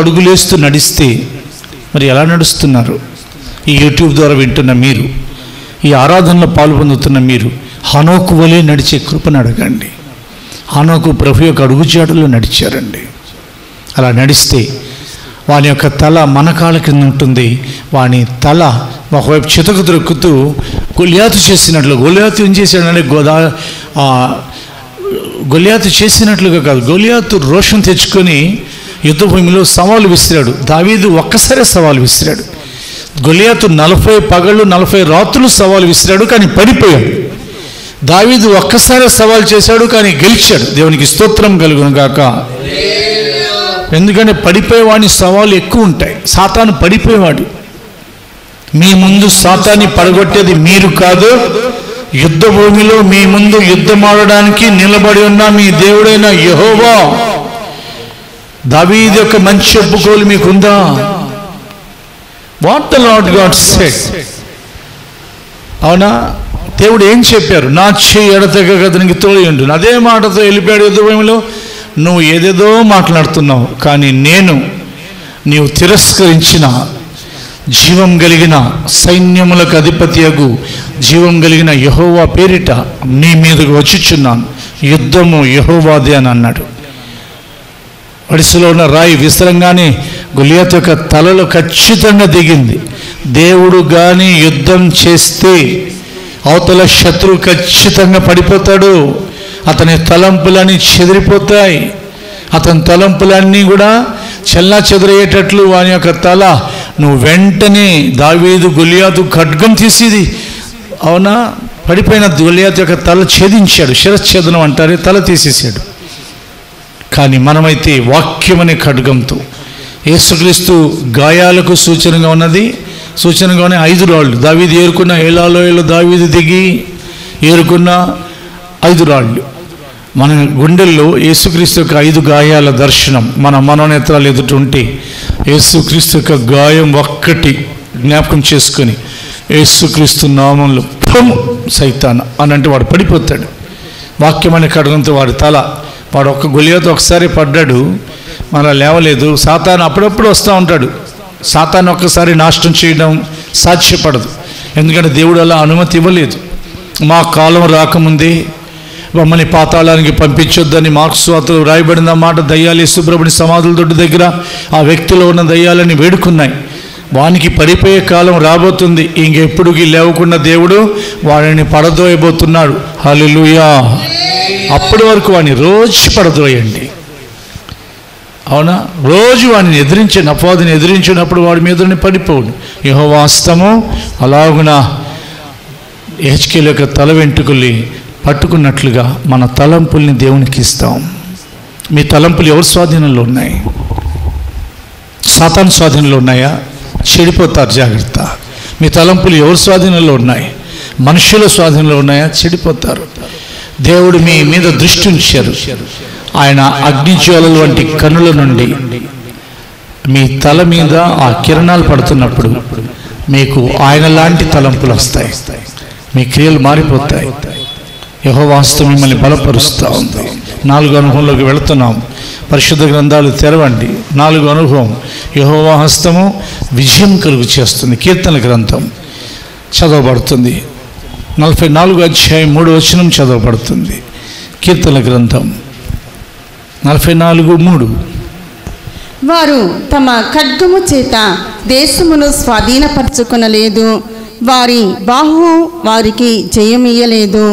అడుగులేస్తూ నడిస్తే, మరి ఎలా నడుస్తున్నారు? ఈ యూట్యూబ్ ద్వారా వింటున్న మీరు, ఈ ఆరాధనలో పాల్పొందుతున్న మీరు హనోకు వలె నడిచే కృపను అడగండి. హనోకు ప్రభు యొక్క అడుగుజాడలో నడిచారండి. అలా నడిస్తే వాని యొక్క తల మన కాళ్ళ కింద ఉంటుంది. వాని తల ఒకవైపు చితకు దొరుకుతూ గొలియాతు ఏం చేశాడంటే గొలియాతు చేసినట్లుగా కాదు, గొలియాతు రోషం తెచ్చుకొని యుద్ధభూమిలో సవాలు విసిరాడు. దావీదు ఒక్కసారే సవాలు విసిరాడు. గొలియాతు 40 పగళ్ళు 40 రాత్రులు సవాలు విసిరాడు, కానీ పడిపోయాడు. దావీదు ఒక్కసారి సవాల్ చేశాడు, కానీ గెలిచాడు. దేవునికి స్తోత్రం కలుగును గాక. ఎందుకంటే పడిపోయేవాడిని సవాలు ఎక్కువ ఉంటాయి. సాతాను పడిపోయేవాడు. మీ ముందు సాతాన్ని పడగొట్టేది మీరు కాదు, యుద్ధ భూమిలో మీ ముందు యుద్ధమాడడానికి నిలబడి ఉన్న మీ దేవుడైన యెహోవా. దావీదు యొక్క మంచి ఒప్పుకోలు మీకుందా? What the lord God said. అవునా? దేవుడు ఏం చెప్పారు? నా చెయ్యి ఎడతెగక అతనికి తోడి ఉండు. అదే మాటతో వెళ్ళిపోయాడు యుద్ధభూమిలో. నువ్వు ఏదేదో మాట్లాడుతున్నావు, కానీ నీవు తిరస్కరించిన జీవం కలిగిన సైన్యములకు అధిపతియగు జీవం కలిగిన యెహోవా పేరిట నీ మీదకు వచ్చుచున్నాను, యుద్ధము యెహోవాదే అని అన్నాడు. వడిసెలో ఉన్న రాయి విసరంగానే గొలియాతు యొక్క తలలో ఖచ్చితంగా దిగింది. దేవుడు కానీ యుద్ధం చేస్తే అవతల శత్రువు ఖచ్చితంగా పడిపోతాడు. అతని తలంపులన్నీ చెదిరిపోతాయి. అతని తలంపులన్నీ కూడా చెల్లా చెదరయ్యేటట్లు వాని యొక్క తల నువ్వు వెంటనే దావీదు గొలియాతు ఖడ్గం తీసేది. అవునా? పడిపోయిన గొలియాతు యొక్క తల ఛేదించాడు. శిరచ్ఛేదనం అంటారు, తల తీసేసాడు. కానీ మనమైతే వాక్యం అనే ఖడ్గంతో, యేసుక్రీస్తు గాయాలకు సూచనగా ఉన్నది, సూచనగానే 5 రాళ్ళు దావీదు ఏరుకున్న ఏలాలోయలో దావీదు దిగి ఏరుకున్న 5 రాళ్ళు మన గుండెల్లో యేసుక్రీస్తు యొక్క 5 గాయాల దర్శనం మన మనోనేత్రాలు ఎదుట ఉంటే యేసుక్రీస్తు యొక్క గాయం ఒక్కటి జ్ఞాపకం చేసుకొని యేసుక్రీస్తు నామంలో పం సైతాన్ అనంటే వాడు పడిపోతాడు. వాక్యం అనే ఖడ్గంతో వాడు ఒక్క గొలియాతో ఒకసారి పడ్డాడు, మన లేవలేదు. సాతాను అప్పుడప్పుడు వస్తూ ఉంటాడు. సాతాను ఒక్కసారి నాశనం చేయడం సాధ్యపడదు, ఎందుకంటే దేవుడు అలా అనుమతి ఇవ్వలేదు. మా కాలం రాకముందే మమ్మల్ని పాతాళానికి పంపించొద్దని మార్క్స్ వార్తలో రాయబడిన మాట దయ్యాలు యేసుప్రభుని సమాధుల దొడ్డు దగ్గర ఆ వ్యక్తిలో ఉన్న దయ్యాలని వేడుకున్నాయి. వానికి పడిపోయే కాలం రాబోతుంది, ఇంకెప్పుడుకి లేవకుండా దేవుడు వాడిని పడదోయబోతున్నాడు. హల్లెలూయా. అప్పటి వరకు వాడిని రోజు పడదోయండి, అవునా? రోజు వాడిని ఎదిరించండి. అపవాదిని ఎదిరించినప్పుడు వాడి మీదనే పడిపోవుడు. యెహోవా హస్తము అలాగున హెచ్కేల్ యొక్క తల వెంట్రుకల్ని పట్టుకున్నట్లుగా మన తలంపుల్ని దేవునికి ఇస్తాం. మీ తలంపులు ఎవరి స్వాధీనంలో ఉన్నాయి? సాతాను స్వాధీనంలో ఉన్నాయా? చెడిపోతారు, జాగ్రత్త. మీ తలంపులు ఎవరి స్వాధీనంలో ఉన్నాయి? మనుషుల స్వాధీనంలో ఉన్నాయా? చెడిపోతారు. దేవుడు మీ మీద దృష్టి ఉంచారు. ఆయన అగ్నిజ్వాలల వంటి కన్నుల నుండి మీ తల మీద ఆ కిరణాలు పడుతున్నప్పుడు మీకు ఆయన లాంటి తలంపులు వస్తాయి, మీ క్రియలు మారిపోతాయి. యెహోవా హస్తం మిమ్మల్ని బలపరుస్తూ ఉంది. 4వ అనుభవంలోకి వెళుతున్నాం. పరిశుద్ధ గ్రంథాలు తెరవండి. 4వ అనుభవం, యెహోవా హస్తము విజయం కలుగు చేస్తుంది. కీర్తన గ్రంథం చదవబడుతుంది. 44వ అధ్యాయం 3వ వచనం చదవబడుతుంది. కీర్తన గ్రంథం 44:3. వారు తమ ఖడ్గము చేత దేశమును స్వాధీనపరచుకొనలేదు, వారి బాహువు వారికి జయమియ్యలేదు.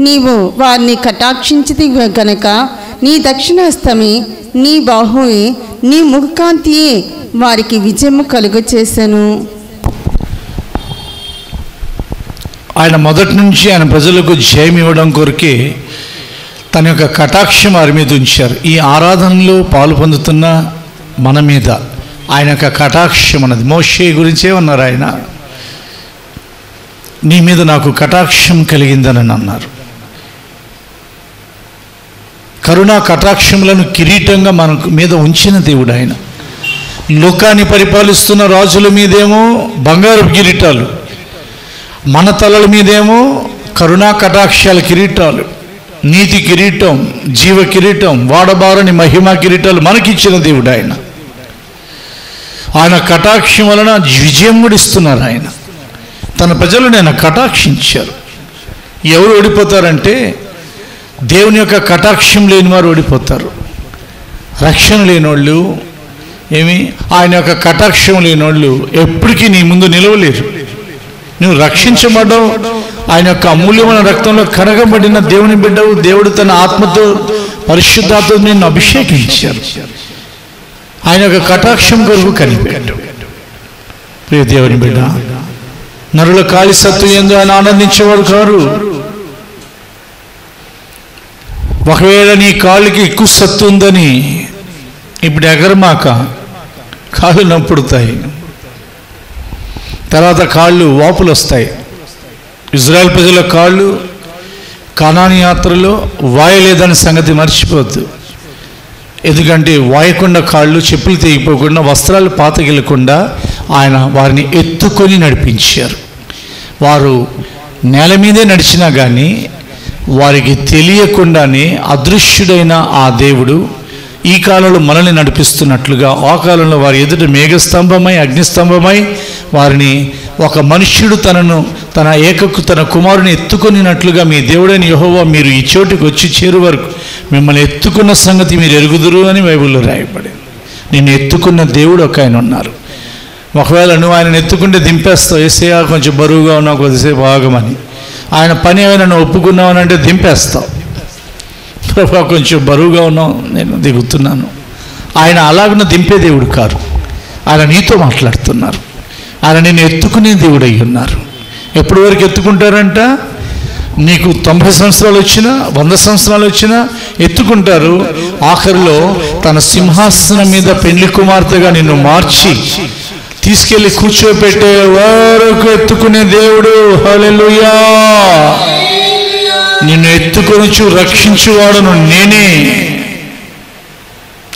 నీవు వారిని కటాక్షించితి గనక నీ దక్షిణహస్తమే, నీ బాహువే, నీ ముఖకాంతియే వారికి విజయము కలుగ చేసెను. ఆయన మొదటి నుంచి ఆయన ప్రజలకు జయం ఇవ్వడం కొరకే తన యొక్క కటాక్షం వారి మీద ఉంచారు. ఈ ఆరాధనలో పాలు పొందుతున్న మన మీద ఆయన యొక్క కటాక్షం అన్నది. మోషే గురించే ఉన్నారు, ఆయన నీ మీద నాకు కటాక్షం కలిగిందని అన్నారు. కరుణా కటాక్షములను కిరీటంగా మన మీద ఉంచిన దేవుడు ఆయన. లోకాన్ని పరిపాలిస్తున్న రాజుల మీదేమో బంగారు కిరీటాలు, మన తలల మీదేమో కరుణా కటాక్షాల కిరీటాలు, నీతి కిరీటం, జీవ కిరీటం, వాడబారని మహిమ కిరీటాలు మనకిచ్చిన దేవుడు ఆయన. ఆయన కటాక్షం వలన విజయం కూడా ఇస్తున్నారు. ఆయన తన ప్రజలను ఆయన కటాక్షించారు. ఎవరు ఓడిపోతారంటే దేవుని యొక్క కటాక్షం లేని వారు ఓడిపోతారు. రక్షణ లేనోళ్ళు ఆయన యొక్క కటాక్షం లేనోళ్ళు ఎప్పటికీ నీ ముందు నిలవలేరు. నువ్వు రక్షించబడ్డావు, ఆయన యొక్క అమూల్యమైన రక్తంలో కడగబడిన దేవుని బిడ్డవు. దేవుడు తన ఆత్మతో పరిశుద్ధాత్మతో నిన్ను అభిషేకించారు. ఆయన యొక్క కటాక్షం కొరకు కనిపెట్టు. ప్రియ దేవుని బిడ్డ, నరుల కాలి సత్తు ఎందు ఆయన ఆనందించేవాడు కారు. ఒకవేళ నీ కాళ్ళకి ఎక్కువ సత్తు ఉందని ఇప్పుడు ఎగరమాక, కాళ్ళు నొప్పుడుతాయి, తర్వాత కాళ్ళు వాపులు వస్తాయి. ఇజ్రాయెల్ ప్రజల కాళ్ళు కనాను యాత్రలో వాయలేదని సంగతి మర్చిపోవద్దు. ఎందుకంటే వాయకుండా కాళ్ళు, చెప్పులు తెగిపోకుండా, వస్త్రాలు పాతగిలకుండా ఆయన వారిని ఎత్తుకొని నడిపించారు. వారు నేల మీదే నడిచినా కానీ వారికి తెలియకుండానే అదృశ్యుడైన ఆ దేవుడు ఈ కాలంలో మనల్ని నడిపిస్తున్నట్లుగా ఆ కాలంలో వారి ఎదుట మేఘస్తంభమై అగ్నిస్తంభమై వారిని ఒక మనుష్యుడు తన కుమారుని ఎత్తుకొనినట్లుగా మీ దేవుడైన యెహోవా మీరు ఈ చోటుకు వచ్చి చేరు వరకు మిమ్మల్ని ఎత్తుకున్న సంగతి మీరు ఎరుగుదురు అని బైబిల్లో రాయబడింది. నిన్ను ఎత్తుకున్న దేవుడు ఒక ఆయన ఉన్నారు. ఒకవేళ నువ్వు ఆయన ఎత్తుకుంటే దింపేస్తావు. ఏసయ్యా కొంచెం బరువుగా ఉన్నావు, కొద్దిసేపు ఆగమని. ఆయన పని ఏమైనా నువ్వు ఒప్పుకున్నావు అని అంటే దింపేస్తావు. ప్రభా కొంచెం బరువుగా ఉన్నావు, నేను దిగుతున్నాను. ఆయన అలాగన దింపే దేవుడు కారు. ఆయన నీతో మాట్లాడుతున్నారు. ఆయన నేను ఎత్తుకునే దేవుడు అయ్యి ఉన్నారు. ఎప్పటి వరకు ఎత్తుకుంటారంట? నీకు 90 సంవత్సరాలు వచ్చినా 100 సంవత్సరాలు వచ్చినా ఎత్తుకుంటారు. ఆఖరిలో తన సింహాసనం మీద పెండ్లి కుమార్తెగా నిన్ను మార్చి తీసుకెళ్లి కూర్చోబెట్టే వరకు ఎత్తుకునే దేవుడు. హల్లెలూయా. నిన్ను ఎత్తుకొని రక్షించువాడను నేనే.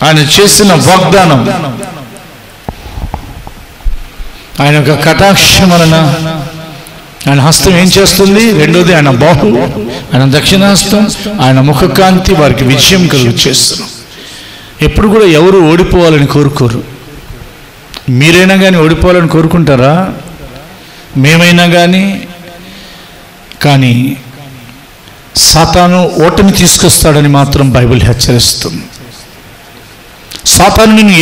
ఆయన చేసిన వాగ్దానం, ఆయన యొక్క కటాక్షం వలన ఆయన హస్తం ఏం చేస్తుంది? రెండోది ఆయన బాహు, ఆయన దక్షిణాస్తం, ఆయన ముఖకాంతి వారికి విజయం కలుగు చేస్తున్నాం. ఎప్పుడు కూడా ఎవరు ఓడిపోవాలని కోరుకోరు. మీరైనా కానీ ఓడిపోవాలని కోరుకుంటారా? మేమైనా కానీ సాతాను ఓటమి తీసుకొస్తాడని మాత్రం బైబిల్ హెచ్చరిస్తుంది. సాతాను నిన్ను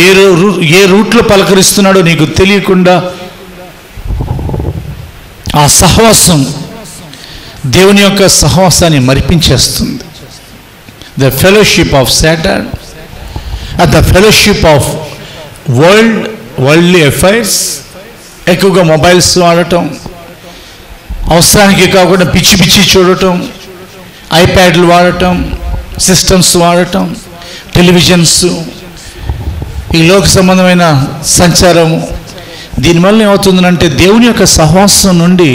ఏ రూట్లో పలకరిస్తున్నాడో నీకు తెలియకుండా ఆ సహవాసం దేవుని యొక్క సహవాసాన్ని మరిపించేస్తుంది. The fellowship of Satan, the fellowship of worldly affairs, ఎక్కువగా మొబైల్స్ వాడటం, అవసరానికి కాకుండా పిచ్చి పిచ్చి చూడటం, ఐప్యాడ్లు వాడటం, సిస్టమ్స్ వాడటం, టెలివిజన్స్, ఈ లోక సంబంధమైన సంచారము, దీనివల్ల ఏమవుతుందంటే దేవుని యొక్క సహవాసం నుండి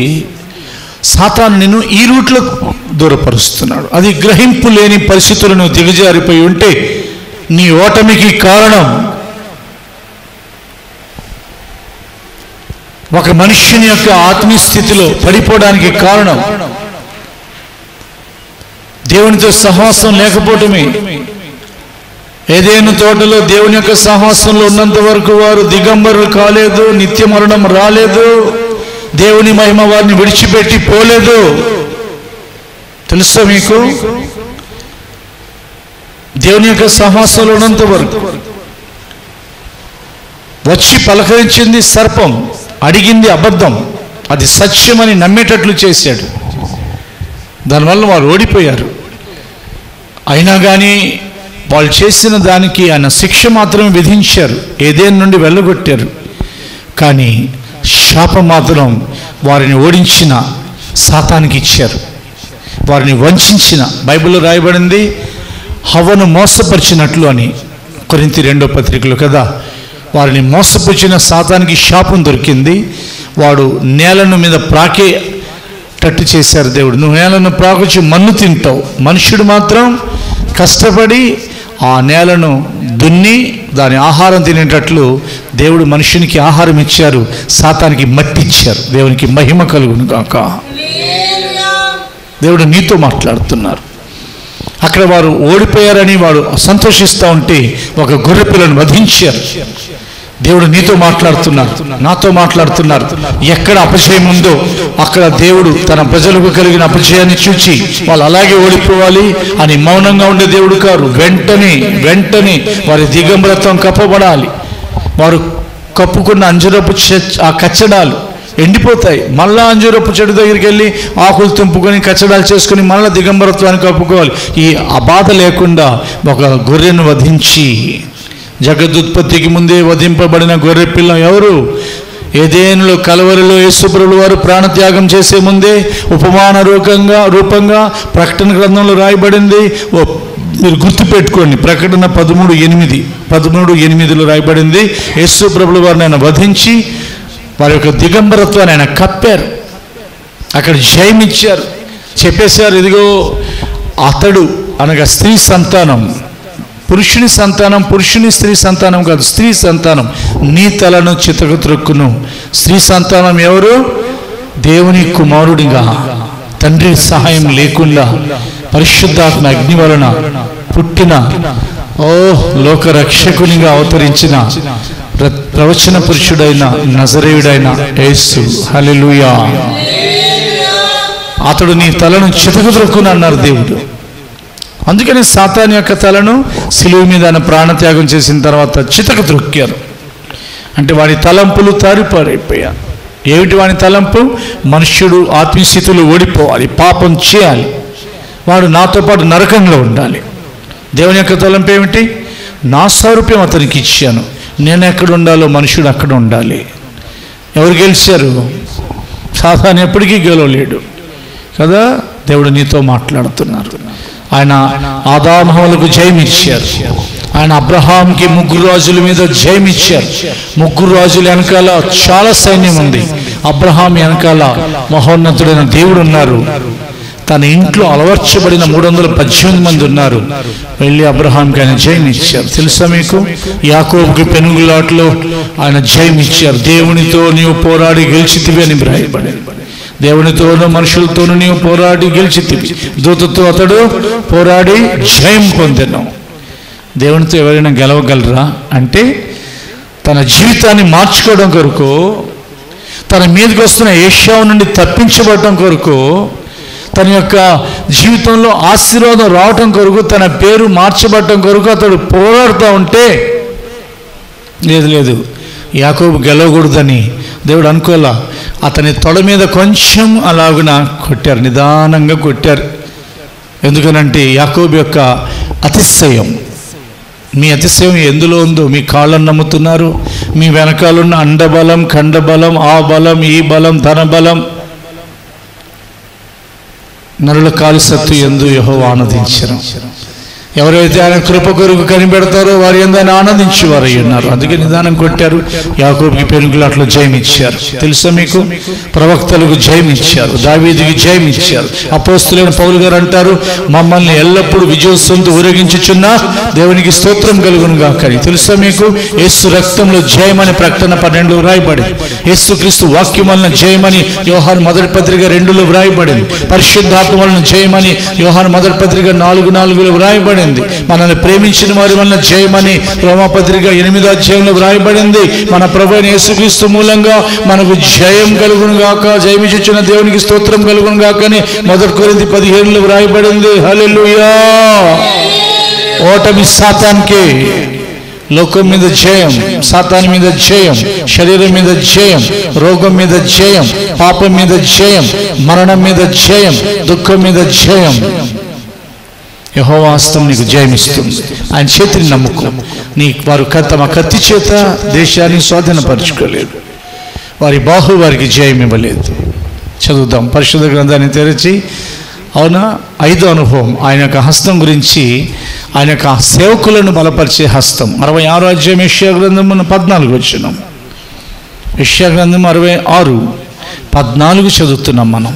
సాతాను నిన్ను ఈ రూట్లో దూరపరుస్తున్నాడు. అది గ్రహింపు లేని పరిస్థితులను దిగజారిపోయి ఉంటే నీ ఓటమికి కారణం ఒక మనుష్యుని యొక్క ఆత్మీయ స్థితిలో పడిపోవడానికి కారణం దేవునితో సహవాసం లేకపోవటమే. ఏదైనా తోటలో దేవుని యొక్క సహవాసంలో ఉన్నంత వరకు వారు దిగంబరులు కాలేదు, నిత్య మరణం రాలేదు, దేవుని మహిమ వారిని విడిచిపెట్టి పోలేదు. తెలుసా మీకు? దేవుని యొక్క సహవాసంలో ఉన్నంత వరకు వచ్చి పలకరించింది సర్పం, అడిగింది అబద్ధం, అది సత్యమని నమ్మేటట్లు చేశాడు. దానివల్ల వారు ఓడిపోయారు. అయినా కానీ వాళ్ళు చేసిన దానికి ఆయన శిక్ష మాత్రమే విధించారు, ఏదేని నుండి వెళ్ళగొట్టారు. కానీ శాపం మాత్రం వారిని ఓడించిన సాతానికి ఇచ్చారు, వారిని వంచిన. బైబిల్లో రాయబడింది హవ్వను మోసపరిచినట్లు అని, కొరింథీ 2వ పత్రికలో కదా. వారిని మోసపరిచిన సాతానికి శాపం దొరికింది. వాడు నేలను మీద ప్రాకేటట్టు చేశారు దేవుడు. నువ్వు నేలను ప్రాకొచ్చి మన్ను తింటావు, మనుష్యుడు మాత్రం కష్టపడి ఆ నేలను దున్ని దాని ఆహారం తినేటట్లు దేవుడు మనుషునికి ఆహారం ఇచ్చారు, సాతానికి మట్టి ఇచ్చారు. దేవునికి మహిమ కలుగును గాక. దేవుడు నీతో మాట్లాడుతున్నారు. అక్కడ వారు ఓడిపోయారని వాడు సంతోషిస్తూ ఉంటే ఒక గొర్రె పిల్లను వధించారు. దేవుడు నీతో మాట్లాడుతున్నారు, నాతో మాట్లాడుతున్నారు. ఎక్కడ అపజయం ఉందో అక్కడ దేవుడు తన ప్రజలకు కలిగిన అపజయాన్ని చూచి వాళ్ళు అలాగే ఓడిపోవాలి అని మౌనంగా ఉండే దేవుడు కారు. వెంటనే వారి దిగంబరత్వం కప్పబడాలి. వారు కప్పుకున్న అంజరపు ఆ కచ్చడాలు ఎండిపోతాయి. మళ్ళా అంజూరపు చెడు దగ్గరికి వెళ్ళి ఆకులు తెంపుకొని కచ్చడాలు చేసుకొని మళ్ళీ దిగంబరత్వాన్ని కప్పుకోవాలి. ఈ బాధ లేకుండా ఒక గొర్రెను వధించి, జగదుత్పత్తికి ముందే వధింపబడిన గొర్రె పిల్ల ఎవరు? ఏదేనులో కలవరిలో యేసుప్రభువు వారు ప్రాణత్యాగం చేసే ముందే ఉపమాన రూపంగా ప్రకటన గ్రంథంలో రాయబడింది. మీరు గుర్తుపెట్టుకోండి, ప్రకటన 13:8లో రాయబడింది. యేసుప్రభువు వారిని ఆయన వధించి వారి యొక్క దిగంబరత్వాన్ని ఆయన కప్పారు, అక్కడ జయమిచ్చారు, చెప్పేశారు ఇదిగో అతడు అనగా స్త్రీ సంతానం, పురుషుని సంతానం, పురుషుని స్త్రీ సంతానం కాదు, స్త్రీ సంతానం నీ తలను చితకు త్రొక్కును. స్త్రీ సంతానం ఎవరు? దేవుని కుమారుడిగా తండ్రి సహాయం లేకుండా పరిశుద్ధాత్మ అగ్ని వలన పుట్టిన లోక రక్షకునిగా అవతరించిన ప్రవచన పురుషుడైన నజరేయుడైన యేసు. హల్లెలూయా. అతడు నీ తలను చితకు త్రొక్కును అన్నారు దేవుడు. అందుకని సాతాను యొక్క తలను సిలువ మీద ఆయన ప్రాణత్యాగం చేసిన తర్వాత చితకు త్రొక్కారు. అంటే వాడి తలంపులు తారిపారైపోయారు. ఏమిటి వాడి తలంపు? మనుష్యుడు ఆత్మీయస్థితిలో ఓడిపోవాలి, పాపం చేయాలి, వాడు నాతో పాటు నరకంలో ఉండాలి. దేవుని యొక్క తలంపు ఏమిటి? నా స్వరూప్యం అతనికి ఇచ్చాను, నేను ఎక్కడ ఉండాలో మనుషుడు అక్కడ ఉండాలి. ఎవరు గెలిచారు? సాతాను ఎప్పటికీ గెలవలేడు కదా. దేవుడు నీతో మాట్లాడుతున్నారు. ఆయన ఆదామహవులకు జయమిచ్చారు. ఆయన అబ్రహాంకి 3 రాజుల మీద జయమిచ్చారు. 3 రాజుల వెనకాల చాలా సైన్యం ఉంది. అబ్రహాం వెనకాల మహోన్నతుడైన దేవుడు ఉన్నారు. తన ఇంట్లో అలవర్చబడిన 318 మంది ఉన్నారు. వెళ్ళి అబ్రహాంకి ఆయన జయమిచ్చారు. తెలుసా మీకు? యాకోబుకి పెనుగులాట్లో ఆయన జయమిచ్చారు. దేవునితో నీవు పోరాడి గెలిచితివి అని రాయబడింది. దేవునితోనూ మనుషులతోనూ నీవు పోరాడి గెలిచితివి, దూతతో అతడు పోరాడి జయం పొందెను. దేవునితో ఎవరైనా గెలవగలరా అంటే తన జీవితాన్ని మార్చుకోవడం కొరకు, తన మీదకి వస్తున్న ఏషావు నుండి తప్పించబడటం కొరకు, తన యొక్క జీవితంలో ఆశీర్వాదం రావటం కొరకు, తన పేరు మార్చబడటం కొరకు అతడు పోరాడుతూ ఉంటే, లేదు యాకోబు గెలవకూడదని దేవుడు అనుకోలా. అతని తొడ మీద కొంచెం అలాగున కొట్టారు, నిదానంగా కొట్టారు. ఎందుకనంటే యాకోబు యొక్క అతిశయం. మీ అతిశయం ఎందులో ఉందో? మీ కాళ్ళను నమ్ముతున్నారు. మీ వెనకాలన్న అండబలం, ఖండబలం, ఆ బలం, ఈ బలం, ధనబలం, నరుల కాలిసత్తు యందు యెహోవా ఆనందించరు. ఎవరైతే ఆయన కృప కొరకు కనిపెడతారో వారి యందు ఆయన ఆనందించేవారు అయి ఉన్నారు. అందుకే నిదానం కొట్టారు. యాకోబుకి పెనుగులాట్లో జయమిచ్చారు. తెలుసా మీకు? ప్రవక్తలకు జయమిచ్చారు, దావీదుకి జయమిచ్చారు. అపోస్తలుడైన పౌలు గారు అంటారు, మమ్మల్ని ఎల్లప్పుడూ విజయోత్సవంతో ఊరేగించుచున్న దేవునికి స్తోత్రం కలుగును గాక. తెలుసా మీకు? యేసు రక్తంలో జయమని ప్రకటన 12 వ్రాయబడింది. యేసు క్రీస్తు వాక్యం వలన జయమని యోహాను మొదటి పత్రిక 2లో వ్రాయబడింది. పరిశుద్ధాత్మ వలన జయమని యోహాను మొదటి పత్రిక 4:4లో వ్రాయబడింది. మనల్ని ప్రేమించిన వారి వలన జయమని రోమాపత్రిక 8వ అధ్యాయంలో వ్రాయబడింది. మన ప్రభువైన యేసుక్రీస్తు మూలంగా మనకు జయం కలుగును గాక, జయమిచ్చుచున్న దేవునికి స్తోత్రం కలుగును గాక అని 1 కొరింథీ 15లో వ్రాయబడింది. హల్లెలూయా! ఓటమి సాతానికి, లోకం మీద జయం, సాతాను మీద జయం, శరీరం మీద జయం, రోగం మీద జయం, పాపం మీద జయం, మరణం మీద జయం, దుఃఖం మీద జయం. యెహోవా హస్తం నీకు జయమిస్తుంది. ఆయన చేతిని నమ్ముకో. వారు తమ కత్తి చేత దేశాన్ని స్వాధీనపరచుకోలేదు. వారి బాహు వారికి జయం ఇవ్వలేదు. చదువుదాం పరిశుద్ధ గ్రంథాన్ని తెరిచి. అవునా? 5వ అనుభవం ఆయన యొక్క హస్తం గురించి, ఆయన యొక్క సేవకులను బలపరిచే హస్తం. 66వ అధ్యాయం యెషయా గ్రంథం 14 వచనం. యెషయా గ్రంథం 66:14 చదువుతున్నాం మనం.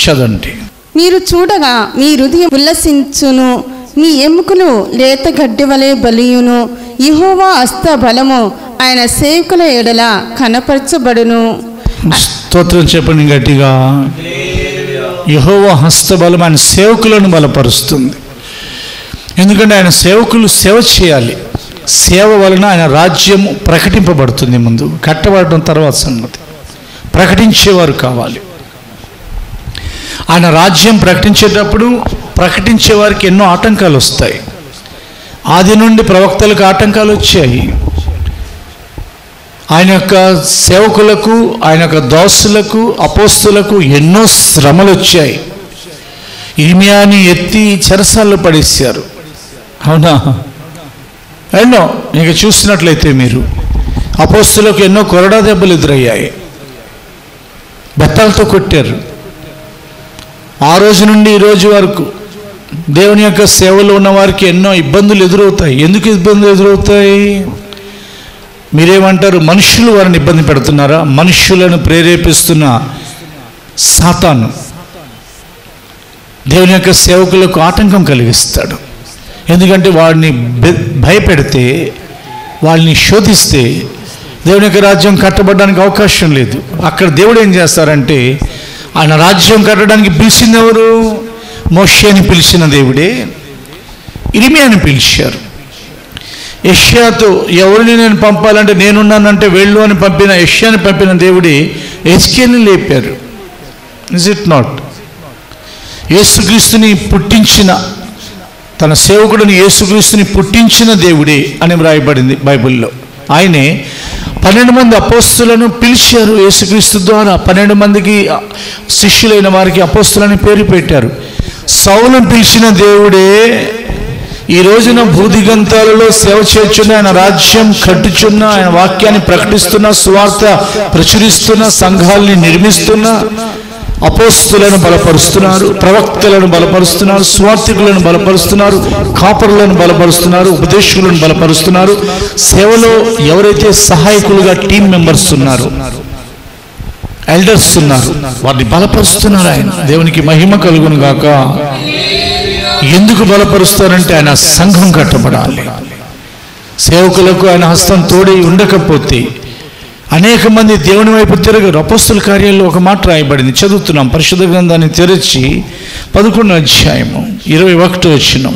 చదండి. మీరు చూడగా మీ హృదయం ఉల్లసించును, మీ ఎముకలు లేత గడ్డి వలె బలియును. యెహోవా హస్త బలము ఆయన సేవకుల ఎడల కనపరచబడును. స్తోత్రం చెప్పండి గట్టిగా. యెహోవా హస్త బలం ఆయన సేవకులను బలపరుస్తుంది. ఎందుకంటే ఆయన సేవకులు సేవ చేయాలి. సేవ వలన ఆయన రాజ్యం ప్రకటింపబడుతుంది. ముందు కట్టబడటం తర్వాత సంగతి. ప్రకటించేవారు కావాలి. ఆయన రాజ్యం ప్రకటించేటప్పుడు ప్రకటించే వారికి ఎన్నో ఆటంకాలు వస్తాయి. ఆది నుండి ప్రవక్తలకు ఆటంకాలు వచ్చాయి. ఆయన యొక్క సేవకులకు, ఆయన యొక్క దాసులకు, అపోస్తులకు ఎన్నో శ్రమలు వచ్చాయి. ఇర్మియాని ఎత్తి చెరసాల్లో పడేశారు. అవునా? ఎన్నో ఇక చూసినట్లయితే మీరు అపోస్తులకు ఎన్నో కొరడా దెబ్బలు ఎదురయ్యాయి. బెత్తాలతో కొట్టారు. ఆ రోజు నుండి ఈ రోజు వరకు దేవుని యొక్క సేవలో ఉన్న వారికి ఎన్నో ఇబ్బందులు ఎదురవుతాయి. ఎందుకు ఇబ్బందులు ఎదురవుతాయి? మీరేమంటారు? మనుషులు వారిని ఇబ్బంది పెడుతున్నారా? మనుషులను ప్రేరేపిస్తున్న సాతాను దేవుని యొక్క సేవకులకు ఆటంకం కలిగిస్తాడు. ఎందుకంటే వాడిని భయపెడితే, వాళ్ళని శోధిస్తే దేవుని యొక్క రాజ్యం కట్టబడడానికి అవకాశం లేదు. అక్కడ దేవుడు ఏం చేస్తారంటే, ఆయన రాజ్యం కట్టడానికి పిలిచింది ఎవరు? మోషేని పిలిచిన దేవుడే ఇర్మియాని పిలిచారు. యెషయాతో ఎవరిని నేను పంపాలంటే నేనున్నానంటే వెళ్ళు అని పంపిన యెషయాని పంపిన దేవుడే హెజ్కేలుని లేపారు. Is it not? యేసుక్రీస్తుని పుట్టించిన, తన సేవకుడిని యేసుక్రీస్తుని పుట్టించిన దేవుడే అని వ్రాయబడింది బైబిల్లో. ఆయనే 12 మంది అపోస్తులను పిలిచారు. యేసుక్రీస్తు ద్వారా 12 మందికి శిష్యులైన వారికి అపోస్తులని పేరు పెట్టారు. సౌలును పిలిచిన దేవుడే ఈ రోజున భూదిగంతాలలో సేవ చేస్తున్న, ఆయన రాజ్యం కట్టుచున్న, ఆయన వాక్యాన్ని ప్రకటిస్తున్న, సువార్త ప్రచురిస్తున్న, సంఘాలని నిర్మిస్తున్న అపోస్తులను బలపరుస్తున్నారు, ప్రవక్తలను బలపరుస్తున్నారు, స్వార్థికులను బలపరుస్తున్నారు, కాపరులను బలపరుస్తున్నారు, ఉపదేశకులను బలపరుస్తున్నారు. సేవలో ఎవరైతే సహాయకులుగా టీం మెంబర్స్ ఉన్నారు, ఎల్డర్స్ ఉన్నారు, వారిని బలపరుస్తున్నారు ఆయన. దేవునికి మహిమ కలుగును గాక. ఎందుకు బలపరుస్తారంటే ఆయన సంఘం కట్టబడాలి. సేవకులకు ఆయన హస్తం తోడై ఉండకపోతే అనేక మంది దేవుని వైపు తిరగరు. అపోస్తుల కార్యాల్లో ఒక మాట రాయబడింది, చదువుతున్నాం. పరిశుద్ధ గ్రంథాన్ని తెరచి 11వ అధ్యాయము 21వ వచనం.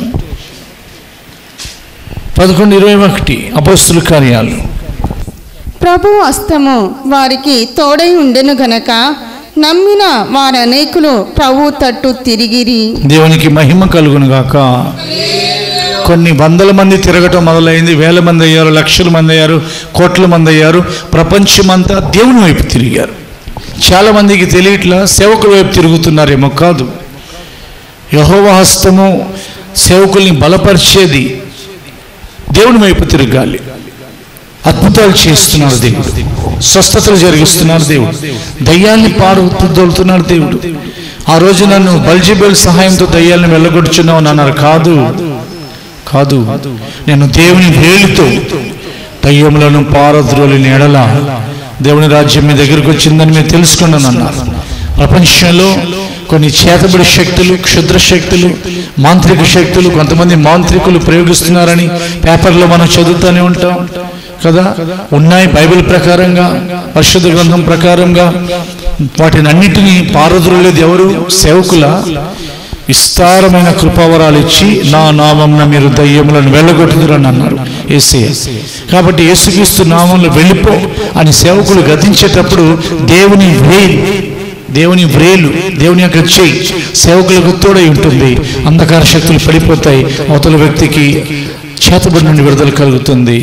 11:21 అపోస్తుల కార్యాలు. ప్రభు హస్తము వారికి తోడై ఉండెను గనక నమ్మిన వారనేకులు ప్రభు తట్టు తిరిగిరి. దేవునికి మహిమ కలుగును గాక. కొన్ని వందల మంది తిరగటం మొదలైంది. వేల మంది అయ్యారు, లక్షల మంది అయ్యారు, కోట్ల మంది అయ్యారు. ప్రపంచమంతా దేవుని వైపు తిరిగారు. చాలా మందికి తెలియట్లా సేవకుల వైపు తిరుగుతున్నారేమో. కాదు, యెహోవా హస్తము సేవకుల్ని బలపరిచేది. దేవుని వైపు తిరగాలి. అద్భుతాలు చేస్తున్నారు దేవుడు, స్వస్థతలు జరిగిస్తున్నారు దేవుడు, దయ్యాల్ని పారుతున్నాడు దేవుడు. ఆ రోజు నన్ను బెల్జెబూల్ సహాయంతో దయ్యాలను వెళ్ళగొట్టుచున్నావు అన్నారు. కాదు కాదు, నేను దేవుని వేలుతో దయ్యములను పారద్రోలిన ఎడల దేవుని రాజ్యం మీ దగ్గరికి వచ్చిందని మీరు తెలుసుకున్నాను అన్నారు. ప్రపంచంలో కొన్ని చేతబడి శక్తులు, క్షుద్ర శక్తులు, మాంత్రిక శక్తులు, కొంతమంది మాంత్రికులు ప్రయోగిస్తున్నారని పేపర్లో మనం చదువుతూనే ఉంటాం కదా. ఉన్నాయి బైబిల్ ప్రకారంగా, పరిశుద్ధ గ్రంథం ప్రకారంగా. వాటిని అన్నిటినీ పారద్రోలేది ఎవరు? సేవకుల. విస్తారమైన కృపావరాలు ఇచ్చి నా నామమున మీరు దయ్యములను వెళ్ళగొట్టుదురని అన్నారు యేసయ్య. కాబట్టి యేసుక్రీస్తు నామంలో వెళ్ళిపో అని సేవకులు గతించేటప్పుడు దేవుని వ్రేలు, దేవుని యొక్క చేయి సేవకులకు తోడై ఉంటుంది. అంధకార శక్తులు పడిపోతాయి. అవతల వ్యక్తికి చేతబడి నుండి విడుదల కలుగుతుంది.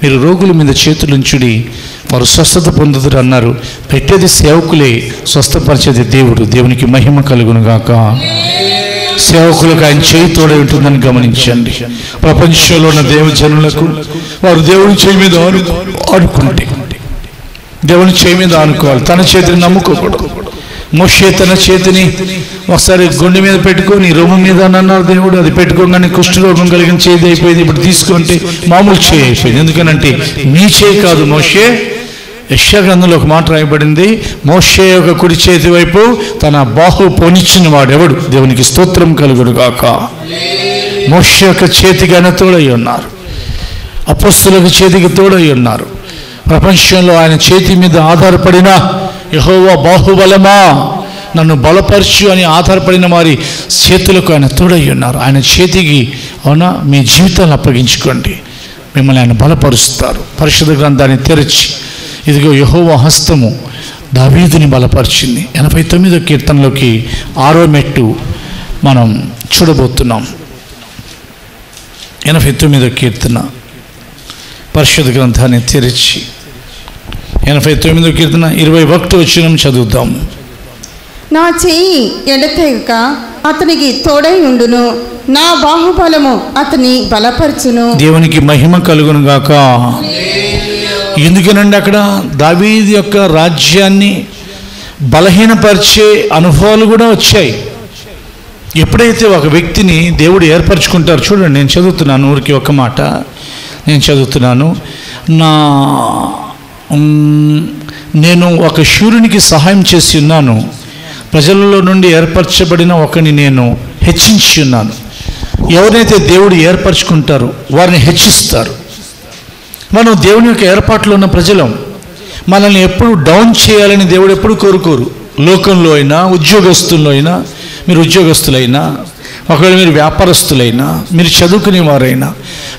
మీరు రోగుల మీద చేతులుంచుడి, వారు స్వస్థత పొందుదురు అన్నారు. పెట్టేది సేవకులే, స్వస్థపరిచేది దేవుడు. దేవునికి మహిమ కలుగును గాక. సేవకులకు ఆయన చేయి తోడై ఉంటుందని గమనించండి. ప్రపంచంలో ఉన్న దేవజనులకు వారు దేవుని చేయి మీద ఆడుకుంటే, దేవుని చేయి మీద ఆనుకోవాలి, తన చేతిని నమ్ముకోకూడదు. మోషే తన చేతిని ఒకసారి గుండె మీద పెట్టుకొని రొమ్ము మీద అన్నారు దేవుడు. అది పెట్టుకోగానే కుష్ఠరోగం కలిగిన చేతి అయిపోయింది. ఇప్పుడు తీసుకుంటే మామూలు చేయి అయిపోయింది. ఎందుకనంటే నీ చేయి కాదు మోషే. యెషయా గ్రంథంలో ఒక మాట రాయబడింది, మోషే యొక్క కుడి చేతి వైపు తన బాహు పొనిచ్చిన వాడు ఎవడు? దేవునికి స్తోత్రం కలుగును గాక. మోషే యొక్క చేతికి ఆయన తోడై ఉన్నారు, అపొస్తలుల చేతికి తోడై ఉన్నారు. ప్రపంచంలో ఆయన చేతి మీద ఆధారపడిన యెహోవా బాహుబలమా నన్ను బలపరచు అని ఆధారపడిన వారి చేతులకు ఆయన తోడై ఉన్నారు. ఆయన చేతికి అవునా మీ జీవితాన్ని అప్పగించుకోండి, మిమ్మల్ని ఆయన బలపరుస్తారు. పరిశుద్ధ గ్రంథాన్ని తెరచి ఇదిగో యెహోవా హస్తము దావీదుని బలపరిచింది. 89వ కీర్తనలోకి 6వ మెట్టు మనం చూడబోతున్నాం. 89వ కీర్తన పరిశుద్ధ గ్రంథాన్ని తెరిచి 89వ కీర్తన 21వ వచనం చదువుతాం. నా చెయ్యి ఎడతెగక అతనికి తోడై ఉండును, నా బాహుబలము అతని బలపరచును. దేవునికి మహిమ కలుగును గాక. ఎందుకనండి అక్కడ దావీదు యొక్క రాజ్యాన్ని బలహీనపరిచే అనుభవాలు కూడా వచ్చాయి. ఎప్పుడైతే ఒక వ్యక్తిని దేవుడు ఏర్పరచుకుంటారు, చూడండి నేను చదువుతున్నాను, ఊరికి ఒక మాట నేను చదువుతున్నాను. నేను ఒక శూరునికి సహాయం చేసి ఉన్నాను, ప్రజలలో నుండి ఏర్పరచబడిన ఒకని నేను హెచ్చించి ఉన్నాను. ఎవరైతే దేవుడు ఏర్పరచుకుంటారో వారిని హెచ్చిస్తారు. మనం దేవుని యొక్క ఏర్పాట్లో ఉన్న ప్రజలం. మనల్ని ఎప్పుడు డౌన్ చేయాలని దేవుడు ఎప్పుడు కోరుకోరు. లోకంలో అయినా, ఉద్యోగస్తుల్లో అయినా, మీరు ఉద్యోగస్తులైనా, ఒకవేళ మీరు వ్యాపారస్తులైనా, మీరు చదువుకునేవారైనా,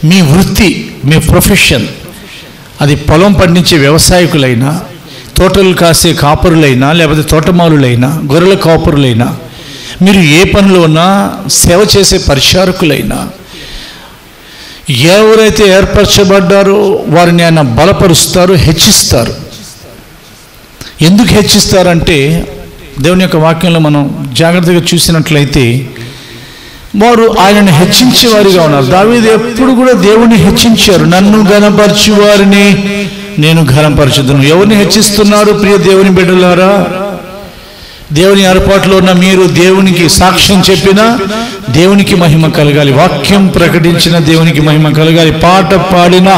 మీ వృత్తి, మీ ప్రొఫెషన్, అది పొలం పండించే వ్యవసాయకులైనా, తోటలు కాసే కాపరులైనా, లేకపోతే తోటమాలులైనా, గొర్రెల కాపరులైనా, మీరు ఏ పనిలో ఉన్నా, సేవ చేసే పరిచారకులైనా, ఎవరైతే ఏర్పరచబడ్డారో వారిని ఆయన బలపరుస్తారు, హెచ్చిస్తారు. ఎందుకు హెచ్చిస్తారంటే దేవుని యొక్క వాక్యంలో మనం జాగ్రత్తగా చూసినట్లయితే వారు ఆయనను హెచ్చించే వారిగా ఉన్నారు. దావీదు ఎప్పుడు కూడా దేవుణ్ణి హెచ్చించారు. నన్ను ఘనపరచు వారిని నేను ఘనపరచుదును. ఎవరిని హెచ్చిస్తున్నారు ప్రియ దేవుని బిడ్డలారా? దేవుని ఏర్పాటులో ఉన్న మీరు దేవునికి సాక్ష్యం చెప్పినా దేవునికి మహిమ కలగాలి, వాక్యం ప్రకటించిన దేవునికి మహిమ కలగాలి, పాట పాడిన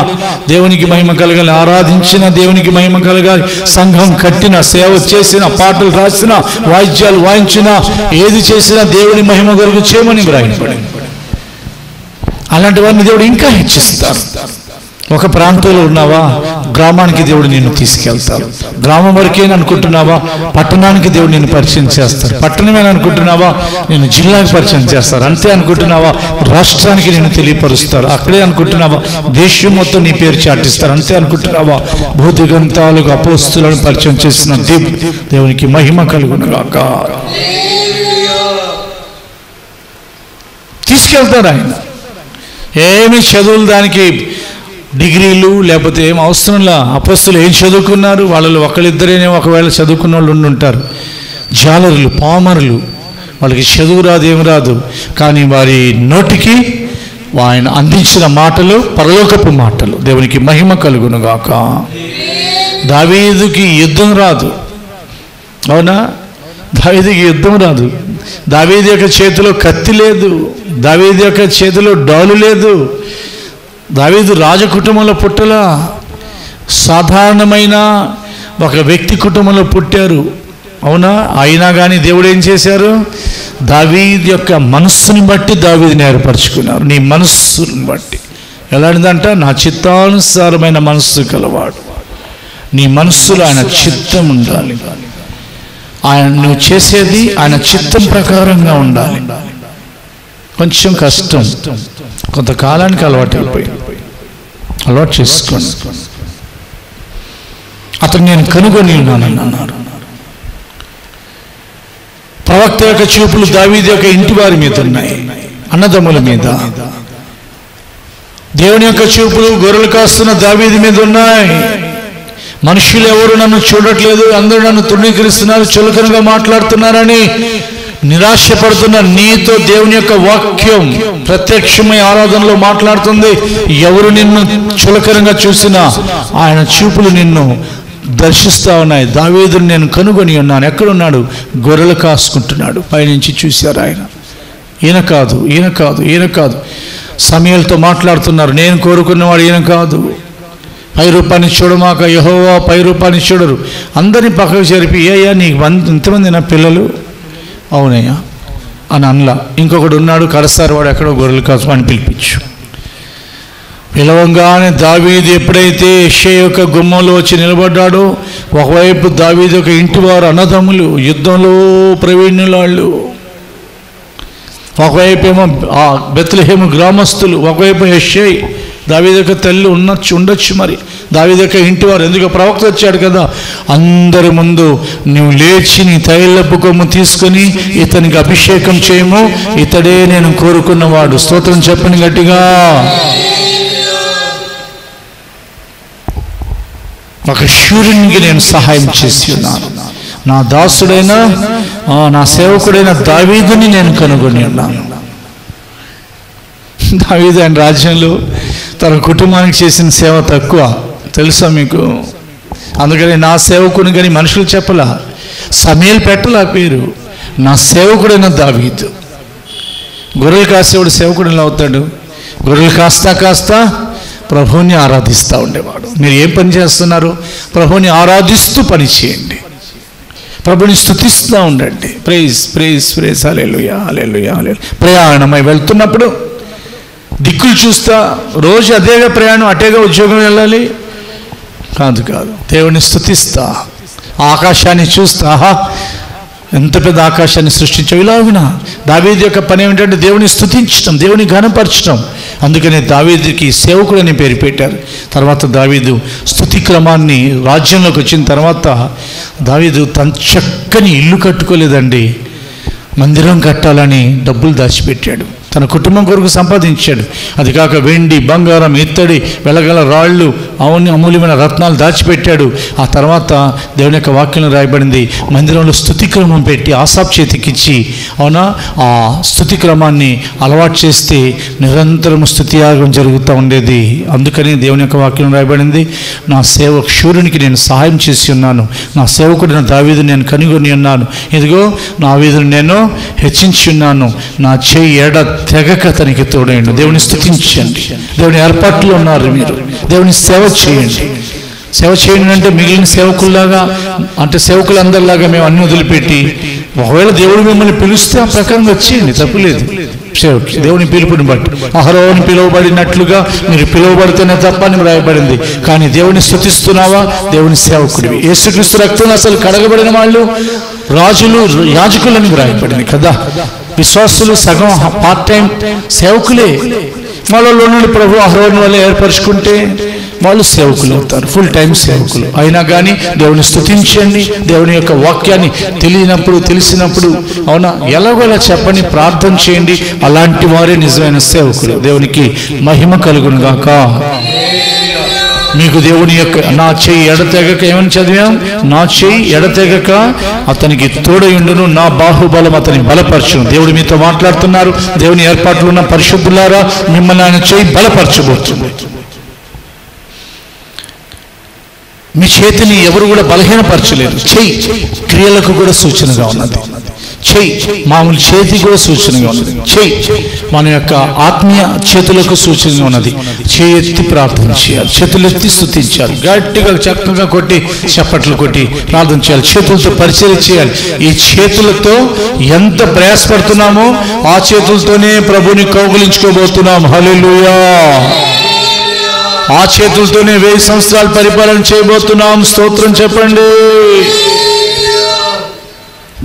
దేవునికి మహిమ కలగాలి, ఆరాధించిన దేవునికి మహిమ కలగాలి, సంఘం కట్టిన, సేవ చేసిన, పాటలు రాసిన, వాయిద్యాలు వాయించిన, ఏది చేసినా దేవుని మహిమ కొరకు చేయమని వ్రాయబడింది. అలాంటి వారిని దేవుడు ఇంకా హెచ్చిస్తారు. ఒక ప్రాంతంలో ఉన్నావా, గ్రామానికి దేవుడు నిన్ను తీసుకెళ్తారు. గ్రామం వరకేని అనుకుంటున్నావా, పట్టణానికి దేవుడు నిన్ను పరిచయం చేస్తారు. పట్టణమేని అనుకుంటున్నావా, నేను జిల్లాకి పరిచయం చేస్తారు. అంతే అనుకుంటున్నావా, రాష్ట్రానికి నిన్ను తెలియపరుస్తారు. అక్కడే అనుకుంటున్నావా, దేశం మొత్తం నీ పేరు చాటిస్తారు. అంతే అనుకుంటున్నావా, భూదిగంతాలకు అపోస్తులను పరిచయం చేసిన దేవునికి మహిమ కలుగునుగాక. తీసుకెళ్తారు ఆయన. ఏమి చదువులు దానికి డిగ్రీలు లేకపోతే ఏం అవసరంలా. అపోస్తులు ఏం చదువుకున్నారు, వాళ్ళలో ఒకళ్ళిద్దరేనే ఒకవేళ చదువుకున్న వాళ్ళు ఉండుంటారు. జాలరులు, పామరులు, వాళ్ళకి చదువు రాదు, ఏం రాదు, కానీ వారి నోటికి ఆయన అందించిన మాటలు పరలోకపు మాటలు. దేవునికి మహిమ కలుగునుగాక. దావీదుకి యుద్ధం రాదు, అవునా? దావీదుకి యుద్ధం రాదు. దావీదు యొక్క చేతిలో కత్తి లేదు, దావీదు యొక్క చేతిలో డాలు లేదు. దావీదు రాజకుటుంబంలో పుట్టలా, సాధారణమైన ఒక వ్యక్తి కుటుంబంలో పుట్టారు, అవునా? అయినా కానీ దేవుడు ఏం చేశారు, దావీదు యొక్క మనస్సుని బట్టి దావీదుని ఏర్పరచుకున్నారు. నీ మనస్సుని బట్టి ఎలాంటిదంట, నా చిత్తానుసారమైన మనస్సు కలవాడు. నీ మనస్సులో ఆయన చిత్తం ఉండాలి, ఆయన నువ్వు చేసేది ఆయన చిత్తం ప్రకారంగా ఉండాలి. కొంచెం కష్టం, కొంతకాలానికి అలవాటు అయిపోయింది, అలవాటు చేసుకోండి. అతను నేను కనుగొని ఉన్నానని అన్నారు. ప్రవక్త యొక్క చూపులు దావీదు యొక్క ఇంటి వారి మీద ఉన్నాయి, అన్నదమ్ముల మీద. దేవుని యొక్క చూపులు గొర్రెలు కాస్తున్న దావీదు మీద ఉన్నాయి. మనుషులు ఎవరు నన్ను చూడట్లేదు, అందరూ నన్ను తృణీకరిస్తున్నారు, చులకనగా మాట్లాడుతున్నారని నిరాశపడుతున్న నీతో దేవుని యొక్క వాక్యం ప్రత్యక్షమై ఆరాధనలో మాట్లాడుతుంది. ఎవరు నిన్ను చులకరంగా చూసినా ఆయన చూపులు నిన్ను దర్శిస్తా ఉన్నాయి. దావీదుని నేను కనుగొని ఉన్నాను. ఎక్కడున్నాడు? గొర్రెలు కాసుకుంటున్నాడు. పైనుంచి చూశారు ఆయన. ఈయన కాదు, ఈయన కాదు, ఈయన కాదు. సమూయేలుతో మాట్లాడుతున్నారు, నేను కోరుకున్నవాడు ఈయన కాదు. పై రూపాన్ని చూడమాక, యెహోవా పై రూపాన్ని చూడరు. అందరినీ పక్కకు జరిపి, ఏయ్యా నీకు ఇంతమంది నా పిల్లలు? అవునయ్యా అని అనలా. ఇంకొకడు ఉన్నాడు కడసారి, వాడు ఎక్కడో గొర్రెలు కాసు అని పిలిపించు. పిలవంగానే దావీదు ఎప్పుడైతే యెషయా యొక్క గుమ్మంలో వచ్చి నిలబడ్డాడో, ఒకవైపు దావీదు యొక్క ఇంటి వారు అన్నదమ్ములు, యుద్ధంలో ప్రవీణులాళ్ళు, ఒకవైపు ఏమో ఆ బెత్లెహేము గ్రామస్తులు, ఒకవైపు యెషయా దావీదు యొక్క తల్లి ఉండొచ్చు. మరి దావీదు యొక్క ఇంటి వారు, ఎందుకు ప్రవక్త వచ్చాడు కదా, అందరి ముందు నువ్వు లేచి నీ తైలపు కొమ్ము తీసుకొని ఇతనికి అభిషేకం చేయము, ఇతడే నేను కోరుకున్నవాడు. స్తోత్రం చెప్పండి గట్టిగా. ఒక శూరునికి నేను సహాయం చేసి ఉన్నాను, నా దాసుడైన నా సేవకుడైన దావీదుని నేను కనుగొని ఉన్నాను. దావీదు ఆయన రాజ్యంలో తన కుటుంబానికి చేసిన సేవ తక్కువ, తెలుసా మీకు? అందుకని నా సేవకుని కానీ మనుషులు చెప్పలా, సమూయేలు పెట్టలా పేరు. నా సేవకుడైన దావీదు. గొర్రెలు కాసేవాడు సేవకుడు ఎలా అవుతాడు? గొర్రెలు కాస్తా ప్రభువుని ఆరాధిస్తూ ఉండేవాడు. మీరు ఏం పని చేస్తున్నారు? ప్రభువుని ఆరాధిస్తూ పని చేయండి, ప్రభుని స్తుతిస్తూ ఉండండి. ప్రైజ్ ప్రైజ్ ప్రైజ్, హల్లెలూయా హల్లెలూయా హల్లెలూయా. ప్రయాణమై వెళ్తున్నప్పుడు దిక్కులు చూస్తా, రోజు అదేగా ప్రయాణం, అటేగా ఉద్యోగం వెళ్ళాలి కాదు. దేవుని స్తుతిస్తా, ఆకాశాన్ని చూస్తా, ఎంత పెద్ద ఆకాశాన్ని సృష్టించావు. ఇలాగునా దావీదు యొక్క పని ఏమిటంటే దేవుని స్తుతించడం, దేవుని ఘనపరచడం. అందుకనే దావీదుకి సేవకుడని పేరు పెట్టారు. తర్వాత దావీదు స్తుతి క్రమాన్ని రాజ్యంలోకి వచ్చిన తర్వాత దావీదు తన చక్కని ఇల్లు కట్టుకోలేదండి, మందిరం కట్టాలని డబ్బులు దాచిపెట్టాడు. తన కుటుంబం కొరకు సంపాదించాడు. అది కాక వెండి, బంగారం, ఇత్తడి, వెలగల రాళ్ళు, అమూల్యమైన రత్నాలు దాచిపెట్టాడు. ఆ తర్వాత దేవుని యొక్క వాక్యంలో రాయబడింది, మందిరంలో స్తుతి క్రమం పెట్టి ఆసాపు చేతికిచ్చి, అవునా, ఆ స్తుతి క్రమాన్ని అలవాటు చేస్తే నిరంతరం స్తుతియాగం జరుగుతూ ఉండేది. అందుకని దేవుని యొక్క వాక్యం రాయబడింది, నా సేవకు శూరునికి నేను సహాయం చేసి ఉన్నాను, నా సేవకుడిన దావీదుని నేను కనుగొని ఉన్నాను, ఇదిగో నా వీధుని నేను హెచ్చించి ఉన్నాను, నా చేయి ఎడ తెగక అతనికి తోడేయండి. దేవుని స్తుతించండి. దేవుని ఏర్పాట్లో ఉన్నారు మీరు, దేవుని సేవ చేయండి. సేవ చేయండి అంటే మిగిలిన సేవకుల్లాగా, అంటే సేవకులందరిలాగా మేము అన్ని వదిలిపెట్టి, ఒకవేళ దేవుడు మిమ్మల్ని పిలిస్తే ఆ ప్రకారం వచ్చేయండి, తప్పులేదు. దేవుని పిలుపుని బట్టి అహరోను పిలువబడినట్లుగా మీరు పిలువబడితేనే తప్ప అని రాయబడింది. కానీ దేవుని స్తుతిస్తున్నావా, దేవుని సేవకుడివి. యేసుక్రీస్తు రక్తం అసలు కడగబడిన వాళ్ళు రాజులు, యాజకులని రాయబడింది కదా. విశ్వాసులు సగం పార్ట్ టైం సేవకులే. వాళ్ళలో నుండి ప్రభు అహరోను వల్ల ఏర్పరచుకుంటే వాళ్ళు సేవకులు అవుతారు, ఫుల్ టైం సేవకులు. అయినా కానీ దేవుని స్తుతించండి. దేవుని యొక్క వాక్యాన్ని తెలిసినప్పుడు అవునా, ఎలాగోలా చెప్పని ప్రార్థన చేయండి. అలాంటి వారే నిజమైన సేవకులు. దేవునికి మహిమ కలుగును గాక. మీకు దేవుని యొక్క నా చెయ్యి ఎడతెగక, ఏమని చదివాం, నా చెయ్యి ఎడతెగక అతనికి తోడయుండును, నా బాహుబలం అతని బలపరచును. దేవుడు మీతో మాట్లాడుతున్నారు. దేవుని ఏర్పాట్లు ఉన్న పరిశుద్ధులారా, మిమ్మల్ని ఆయన చెయ్యి బలపరచబోతుంది. మీ చేతిని ఎవరు కూడా బలహీనపరచలేరు. చెయ్యి క్రియలకు కూడా సూచనగా ఉన్నది. చెయ్యి మామూలు చేతి కూడా సూచనగా ఉన్నది. చెయ్యి మన యొక్క ఆత్మీయ చేతులకు సూచనగా ఉన్నది. చేయెత్తి ప్రార్థన చేయాలి, చేతులెత్తి స్తుతించాలి, గట్టిగా చక్కగా కొట్టి చప్పట్లు కొట్టి ప్రార్థన చేయాలి, చేతులతో పరిచయం చేయాలి. ఈ చేతులతో ఎంత ప్రయాసపడుతున్నామో ఆ చేతులతోనే ప్రభుని కౌగిలించుకోబోతున్నాం. హల్లెలూయా. ఆ చేతులతోనే 1000 సంవత్సరాలు పరిపాలన చేయబోతున్నాం. స్తోత్రం చెప్పండి.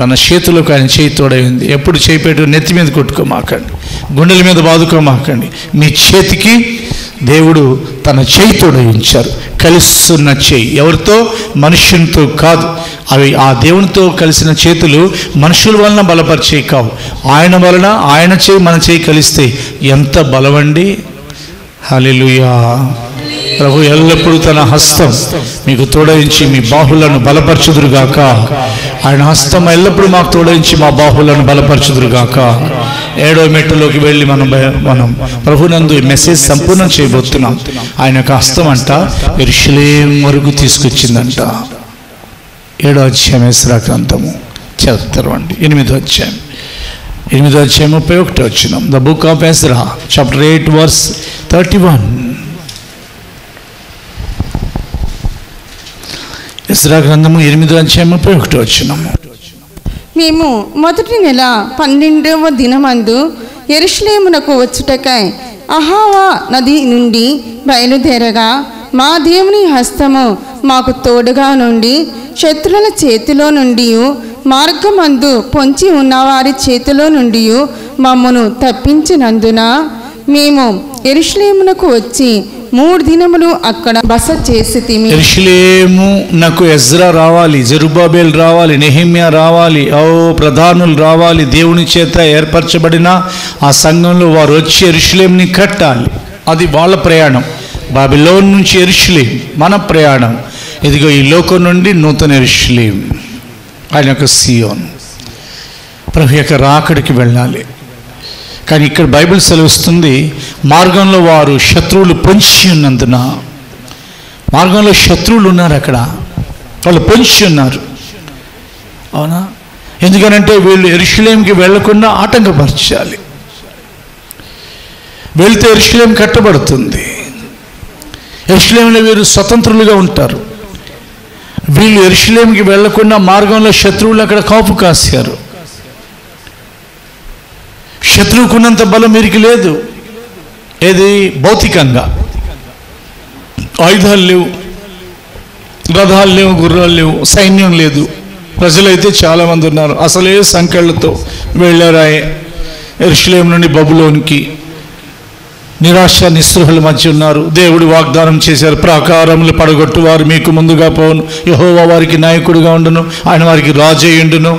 మన చేతులకు ఆయన చేయి తోడైంది. ఎప్పుడు చేయి పెట్టు నెత్తి మీద కొట్టుకోమాకండి, గుండెల మీద బాదుకోమాకండి. మీ చేతికి దేవుడు తన చేయి తోడై ఉంచారు. కలిస్తున్న చేయి ఎవరితో? మనుష్యునితో కాదు. అవి ఆ దేవునితో కలిసిన చేతులు మనుషుల వలన బలపరిచేవి కావు. ఆయన వలన, ఆయన చేయి మన చేయి కలిస్తే ఎంత బలమండి. హల్లెలూయా. ప్రభు ఎల్లప్పుడూ తన హస్తం మీకు తోడయించి మీ బాహులను బలపరచుదురుగాక. ఆయన హస్తం ఎల్లప్పుడూ మాకు తోడయించి మా బాహులను బలపరచుదురుగాక. 7వ మెట్టులోకి వెళ్ళి మనం ప్రభునందు ఈ మెసేజ్ సంపూర్ణం చేయబోతున్నాం. ఆయన యొక్క హస్తం అంట యెరూషలేము వరకు తీసుకొచ్చిందంట. 7వ అధ్యాయం ఎస్రా గ్రంథము చదువుతారండి. 8వ అధ్యాయం 31వ వచనం. The book of Ezra chapter 8 verse 31. Ezra గ్రంథము 8వ అధ్యాయం 31వ వచనం. మేము మొదటి నెల 12వ దినమందు యెరూషలేమునకు వచ్చుటకై అహావా నది నుండి బయలుదేరగా మా దేవుని హస్తము మాకు తోడుగా నుండి శత్రుల చేతిలో నుండి, మార్గమందు పొంచి ఉన్నవారి చేతిలో నుండి మమ్మను తప్పించినందున మేము యెరూషలేమునకు వచ్చి 3 దినములు అక్కడ బస చేసితిమి. యెరూషలేమునకు ఎజ్రా రావాలి, జెరుబ్బాబెల్ రావాలి, నెహెమ్యా రావాలి, ప్రధానులు రావాలి. దేవుని చేత ఏర్పరచబడిన ఆ సంఘంలో వారు వచ్చి యెరూషలేముని కట్టాలి. అది వాళ్ళ ప్రయాణం. బాబిలోన్ నుంచి యెరూషలేము మన ప్రయాణం. ఇదిగో ఈ లోకం నుండి నూతన యెరూషలేము, ఆయన యొక్క సియోను, ప్రభు యొక్క రాకడికి వెళ్ళాలి. కానీ ఇక్కడ బైబిల్ సెలవిస్తుంది, మార్గంలో వారు శత్రువులు పొంచి ఉన్నందున, మార్గంలో శత్రువులు ఉన్నారు, అక్కడ వాళ్ళు పొంచి ఉన్నారు. అవునా? ఎందుకనంటే వీళ్ళు యెరూషలేముకి వెళ్లకుండా ఆటంకపరచాలి. వెళ్తే యెరూషలేము కట్టబడుతుంది. యెరూషలేములో వీరు స్వతంత్రులుగా ఉంటారు. వీళ్ళు యెరూషలేముకి వెళ్లకుండా మార్గంలో శత్రువులు అక్కడ కాపు కాశారు. శత్రువుకున్నంత బలం వీరికి లేదు. ఏది? భౌతికంగా ఆయుధాలు లేవు, రథాలు లేవు, గుర్రాలు లేవు, సైన్యం లేదు. ప్రజలైతే చాలామంది ఉన్నారు. అసలే సంకెళ్లతో వెళ్ళారాయే యెరూషలేము నుండి బబులోనికి. నిరాశ నిస్పృహల మధ్య ఉన్నారు. దేవుడు వాగ్దానం చేశారు, ప్రాకారములు పడగొట్టు వారు మీకు ముందుగా పోవును, యెహోవా వారికి నాయకుడిగా ఉండును, ఆయన వారికి రాజు అయ్యుండును.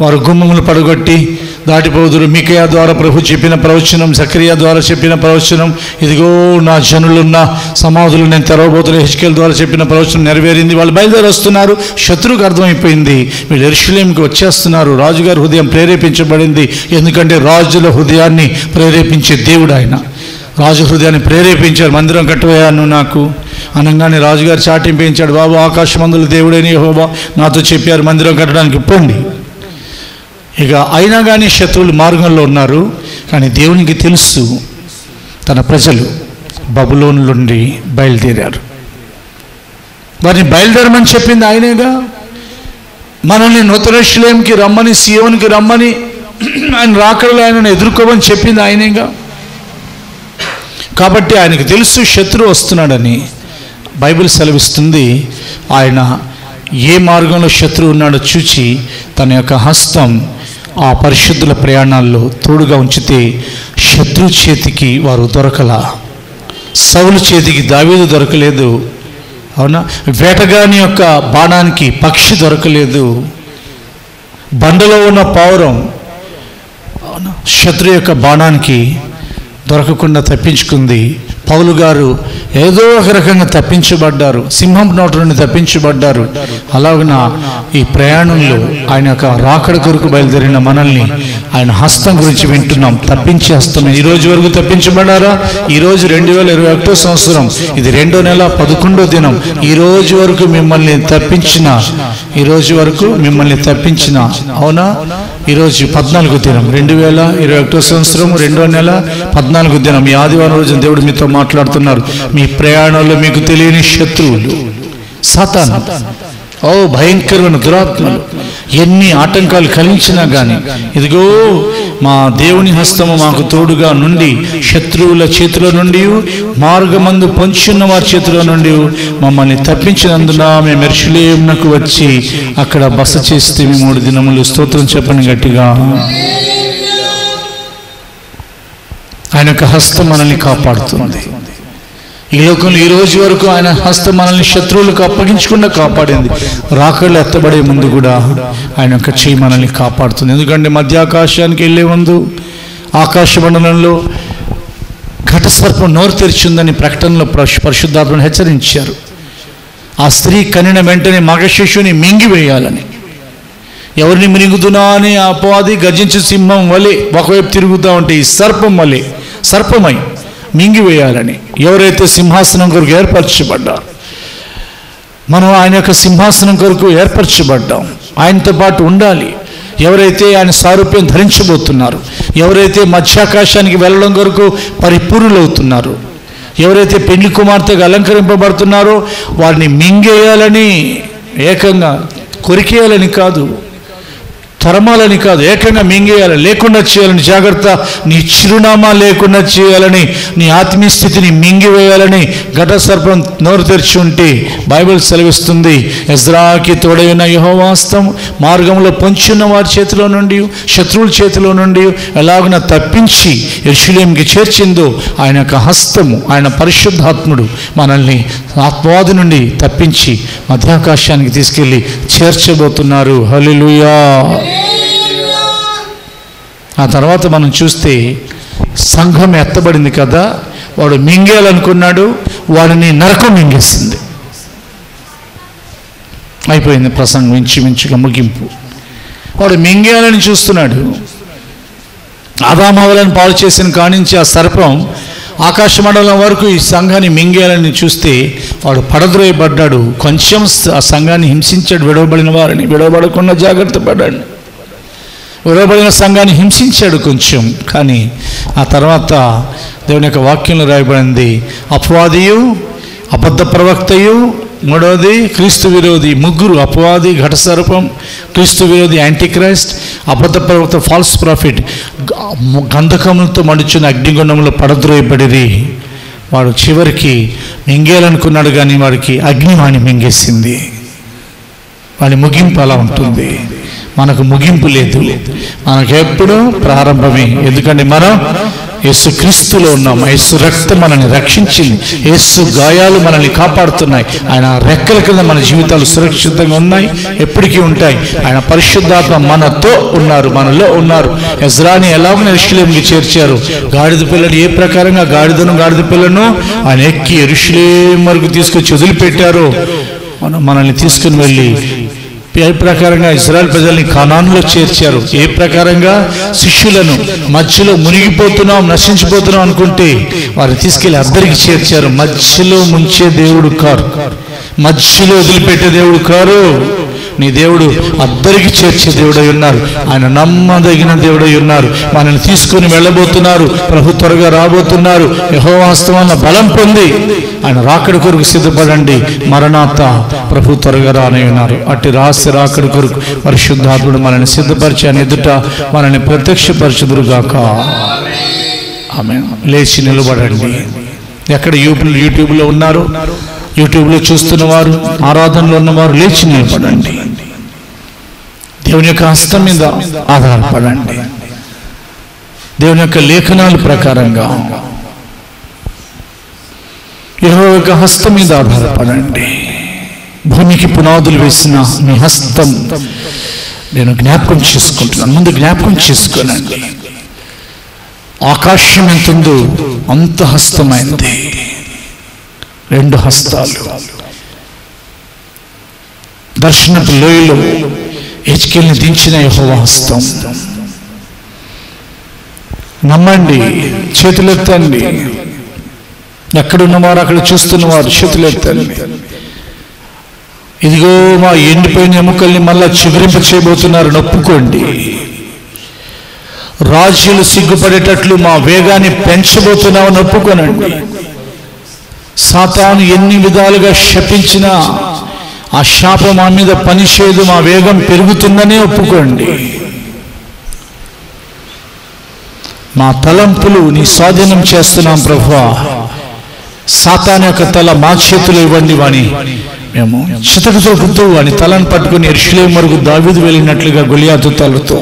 వారు గుమ్మములు పడగొట్టి దాటిపోదురు. మీకయా ద్వారా ప్రభు చెప్పిన ప్రవచనం, జకరియా ద్వారా చెప్పిన ప్రవచనం, ఇదిగో నా జనులున్న సమాధులు నేను తెరవబోతున్నా, హెచ్కేల్ ద్వారా చెప్పిన ప్రవచనం నెరవేరింది. వాళ్ళు బయలుదేరి వస్తున్నారు. శత్రువుకు అర్థమైపోయింది వీళ్ళు యెరూషలేముకి వచ్చేస్తున్నారు. రాజుగారి హృదయం ప్రేరేపించబడింది. ఎందుకంటే రాజుల హృదయాన్ని ప్రేరేపించే దేవుడు ఆయన. రాజు హృదయాన్ని ప్రేరేపించాడు. మందిరం కట్టవయ్యాను నాకు అనగానే రాజుగారు చాటింపించాడు. బాబు, ఆకాశమందుల దేవుడైన యెహోవా నాతో చెప్పారు మందిరం కట్టడానికి, పోండి. ఇక అయినా కానీ శత్రువులు మార్గంలో ఉన్నారు. కానీ దేవునికి తెలుసు తన ప్రజలు బబులోను నుండి బయలుదేరారు. వారిని బయలుదేరమని చెప్పింది ఆయనేగా. మనల్ని నూతన యెరూషలేముకి రమ్మని, సియోనుకి రమ్మని, ఆయన రాకడలో ఆయనను ఎదుర్కోమని చెప్పింది ఆయనేగా. కాబట్టి ఆయనకు తెలుసు శత్రువు వస్తున్నాడని. బైబిల్ సెలవిస్తుంది ఆయన ఏ మార్గంలో శత్రువు ఉన్నాడో చూచి తన యొక్క హస్తం ఆ పరిశుద్ధుల ప్రయాణాల్లో తోడుగా ఉంచితే శత్రు చేతికి వారు దొరకల. సౌలు చేతికి దావీదు దొరకలేదు, అవునా? వేటగాని యొక్క బాణానికి పక్షి దొరకలేదు. బండలో ఉన్న పావురం అవునా శత్రు యొక్క బాణానికి దొరకకుండా తప్పించుకుంది. పౌలు గారు ఏదో ఒక రకంగా తప్పించబడ్డారు, సింహం నోట నుండి తప్పించబడ్డారు. అలాగున ఈ ప్రయాణంలో ఆయన యొక్క రాకడ కొరకు బయలుదేరిన మనల్ని ఆయన హస్తం గురించి వింటున్నాం. తప్పించే హస్తం. ఈ రోజు వరకు తప్పించబడ్డారా? ఈరోజు 2021 సంవత్సరం, ఇది 2వ నెల 11వ దినం. ఈ రోజు వరకు మిమ్మల్ని తప్పించిన అవునా? ఈరోజు 14వ దినం, 2021 సంవత్సరం 2వ నెల 14వ దినం. ఈ ఆదివారం రోజు దేవుడు మీతో మాట్లాడుతున్నారు. మీ ప్రయాణంలో మీకు తెలియని శత్రువులు, సాతాను, భయంకరమైన దురాత్మలు ఎన్ని ఆటంకాలు కలిగించినా కానీ ఇదిగో మా దేవుని హస్తము మాకు తోడుగా నుండి శత్రువుల చేతిలో నుండి, మార్గమందు పొంచున్న వారి చేతిలో నుండి మమ్మల్ని తప్పించినందున మేము యెరూషలేమునకు వచ్చి అక్కడ బస చేస్తే 3 దినములు. స్తోత్రం చెప్పండి గట్టిగా. ఆయన యొక్క హస్తం మనల్ని కాపాడుతుంది. ఈ లోకంలో ఈ రోజు వరకు ఆయన హస్తం మనల్ని శత్రువులకు అప్పగించకుండా కాపాడింది. రాకళ్ళు ఎత్తబడే ముందు కూడా ఆయన యొక్క చెయ్యి మనల్ని కాపాడుతుంది. ఎందుకంటే మధ్యాకాశానికి వెళ్ళే ముందు ఆకాశ మండలంలో ఘట సర్పం నోరు తెరిచిందని ప్రకటనలో పరిశుద్ధాత్మను హెచ్చరించారు. ఆ స్త్రీ కనిన వెంటనే మగ శిశువుని మింగివేయాలని. ఎవరిని మింగుతున్నా అని అపవాది గర్జించే సింహం వలె ఒకవైపు తిరుగుతూ ఉంటే ఈ సర్పం వలె సర్పమై మింగివేయాలని ఎవరైతే సింహాసనం కొరకు ఏర్పరచబడ్డారు, మనం ఆయన యొక్క సింహాసనం కొరకు ఏర్పరచబడ్డాం, ఆయనతో పాటు ఉండాలి. ఎవరైతే ఆయన సారూప్యం ధరించబోతున్నారు, ఎవరైతే మధ్యాకాశానికి వెళ్ళడం కొరకు పరిపూర్ణులవుతున్నారు, ఎవరైతే పెళ్లి కుమార్తెగా అలంకరింపబడుతున్నారో వారిని మింగేయాలని, ఏకంగా కొరికేయాలని కాదు, తరమాలని కాదు, ఏకంగా మింగేయాలని, లేకుండా చేయాలని. జాగ్రత్త, నీ చిరునామా లేకుండా చేయాలని, నీ ఆత్మీయ స్థితిని మింగివేయాలని ఘట సర్పం నోరు తెరిచి ఉంటే బైబిల్ సెలవిస్తుంది, ఎజ్రాకి తోడైన యెహోవా హస్తం మార్గంలో పొంచున్న వారి చేతిలో నుండి, శత్రువుల చేతిలో నుండి ఎలాగున తప్పించి యెరూషలేముకి చేర్చిందో ఆయన యొక్క హస్తము, ఆయన పరిశుద్ధాత్ముడు మనల్ని ఆత్మవాది నుండి తప్పించి మధ్యాకాశానికి తీసుకెళ్ళి చేర్చబోతున్నారు. హల్లెలూయా. ఆ తర్వాత మనం చూస్తే సంఘం ఎత్తబడింది కదా, వాడు మింగేయాలనుకున్నాడు, వాడిని నరకం మింగేసింది. అయిపోయింది ప్రసంగం, ఇంచుమించుగా ముగింపు. వాడు మింగేయాలని చూస్తున్నాడు. ఆదామవలను పాడు చేసిన కానించి ఆ సర్పం ఆకాశ మండలం వరకు ఈ సంఘాన్ని మింగేయాలని చూస్తే వాడు పడద్రోయబడ్డాడు. కొంచెం ఆ సంఘాన్ని హింసించాడు, విడవబడిన వారిని. విడవబడకుండా జాగ్రత్త పడ్డాడు. విడవబడిన సంఘాన్ని హింసించాడు కొంచెం. కానీ ఆ తర్వాత దేవుని యొక్క వాక్యంలో రాయబడింది, అపవాదియు, అబద్ధ ప్రవక్తయు, మూడవది క్రీస్తు విరోధి. ముగ్గురు, అపవాది, ఘట సర్పం, క్రీస్తు విరోధి యాంటీక్రైస్ట్, అబద్ధ ప్రవక్త ఫాల్స్ ప్రాఫిట్, గంధకములతో మండుచున్న అగ్నిగుండంలో పడద్రోయబడిరి. వాడు చివరికి మింగేయాలనుకున్నాడు కానీ వాడికి అగ్నివాణి మింగేసింది. వాడి ముగింపు అలా ఉంటుంది. మనకు ముగింపు లేదు, మనకెప్పుడు ప్రారంభమే. ఎందుకంటే మనం యేసు క్రీస్తులో ఉన్నాం. యేసు రక్తం మనల్ని రక్షించింది. యేసు గాయాలు మనల్ని కాపాడుతున్నాయి. ఆయన రెక్కల కింద మన జీవితాలు సురక్షితంగా ఉన్నాయి, ఎప్పటికీ ఉంటాయి. ఆయన పరిశుద్ధాత్మ మనతో ఉన్నారు, మనలో ఉన్నారు. ఎజ్రాని ఎలాగో యెరూషలేముకి చేర్చారు. గాడిద పిల్లని ఏ ప్రకారంగా గాడిద పిల్లను ఆయన ఎక్కి యెరూషలేము వరకు తీసుకొచ్చి వదిలిపెట్టారో మనల్ని తీసుకుని వెళ్ళి ఏ ప్రకారంగా ఇశ్రాయేలు ప్రజల్ని కానానులో చేర్చారు, ఏ ప్రకారంగా శిష్యులను మధ్యలో మునిగిపోతున్నాం, నశించిపోతున్నాం అనుకుంటే వారిని తీసుకెళ్లి అందరికి చేర్చారు. మధ్యలో ముంచే దేవుడు కారు, మధ్యలో వదిలిపెట్టే దేవుడు కారు. నీ దేవుడు అందరికి చేర్చే దేవుడై ఉన్నారు. ఆయన నమ్మదగిన దేవుడై ఉన్నారు. మనల్ని తీసుకుని వెళ్ళబోతున్నారు. ప్రభు త్వరగా రాబోతున్నారు. యెహోవా హస్తమున బలం పొంది ఆయన రాకడి కొరకు సిద్ధపడండి. మరణాత ప్రభు త్వరగా రానే ఉన్నారు. అట్టి రహస్య రాకడి కొరకు పరిశుద్ధాత్ముడు మనల్ని సిద్ధపరిచి ఆయన ఎదుట మనల్ని ప్రత్యక్షపరచుదురుగాక. ఆమేన్. లేచి నిలబడండి. ఎక్కడ యూట్యూబ్లో ఉన్నారు, యూట్యూబ్లో చూస్తున్న వారు, ఆరాధనలో ఉన్నవారు లేచి నిలబడండి. దేవుని యొక్క హస్తం మీద ఆధారపడండి. దేవుని యొక్క లేఖనాల ప్రకారంగా యెహోవా యొక్క హస్తం మీద ఆధారపడండి. భూమికి పునాదులు వేసిన మీ హస్తం నేను జ్ఞాపకం చేసుకుంటున్నాను. ముందు జ్ఞాపకం చేసుకోనండి. ఆకాశం ఎంతుందో అంత హస్తమైంది. 2 హస్తాలు. దర్శనపు లోయలో హెచ్కేల్ని దించిన యెహోవా హస్తం. నమ్మండి, చేతులెత్తండి. ఎక్కడున్నవారు అక్కడ చూస్తున్నవారు చేతులెత్తండి. ఇదిగో మా ఎండిపోయిన ఎముకల్ని మళ్ళా చిగురింప చేయబోతున్నారు, నొప్పుకోండి. రాజులు సిగ్గుపడేటట్లు మా వేగాన్ని పెంచబోతున్నావు, నొప్పుకోనండి. సాతాను ఎన్ని విధాలుగా శపించినా ఆ శాపం మా మీద పనిచేయదు, మా వేగం పెరుగుతుందనే ఒప్పుకోండి. మా తలంపులు నీ స్వాధీనం చేస్తున్నాం ప్రభువా. సాతాను యొక్క తల మా చేతులు ఇవ్వండి. వాని మేము చితకతో గుర్తు వాని తలను పట్టుకుని యెరూషలేము వరకు దావీదు వెళ్ళినట్లుగా గొలియాతు తలతో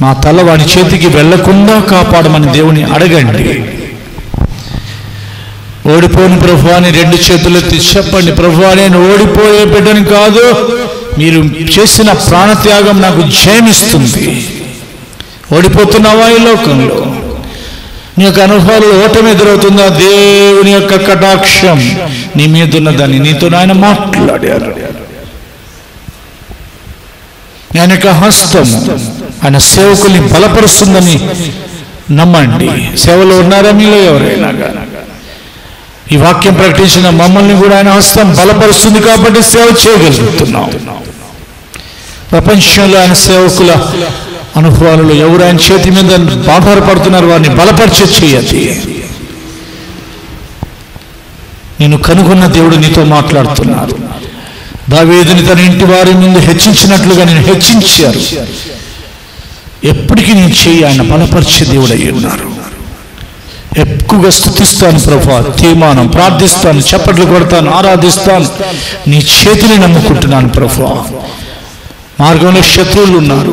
మా తల వాని చేతికి వెళ్లకుండా కాపాడమని దేవుని అడగండి. ఓడిపోను ప్రభువా అని 2 చేతులెత్తి చెప్పండి. ప్రభువా, నేను ఓడిపోయే బిడ్డని కాదు, మీరు చేసిన ప్రాణత్యాగం నాకు జయమిస్తుంది. ఓడిపోతున్నావా ఈ లోకంలో? నీ యొక్క అనుభవాలు ఓటమి ఎదురవుతుందా? దేవుని యొక్క కటాక్షం నీ మీద ఉన్నదని నీతో ఆయన మాట్లాడారు. ఆయన యొక్క హస్తం ఆయన సేవకుల్ని బలపరుస్తుందని నమ్మండి. సేవలో ఉన్నారా మీలో ఎవరైనా? ఈ వాక్యం ప్రకటించిన మమ్మల్ని కూడా ఆయన హస్తం బలపరుస్తుంది కాబట్టి సేవ చేయగలుగుతున్నాం. ప్రపంచంలో ఆయన సేవకుల అనుభవాలలో ఎవరు ఆయన చేతి మీద ఆధారపడుతున్నారు వారిని బలపరిచే చేయది. నేను కనుగొన్న దేవుడు నీతో మాట్లాడుతున్నారు. దావీదుని తన ఇంటి వారి ముందు హెచ్చించినట్లుగా నేను హెచ్చించారు. ఎప్పటికీ నేను చేయి ఆయన బలపరిచే దేవుడై ఉన్నారు. ఎక్కువగా స్తుతిస్తాను ప్రభువా, తీర్మానం ప్రార్థిస్తాను, చప్పట్లు కొడతాను, ఆరాధిస్తాను. నీ చేతిని నమ్ముకుంటున్నాను ప్రభువా. మార్గంలో శత్రువులు ఉన్నారు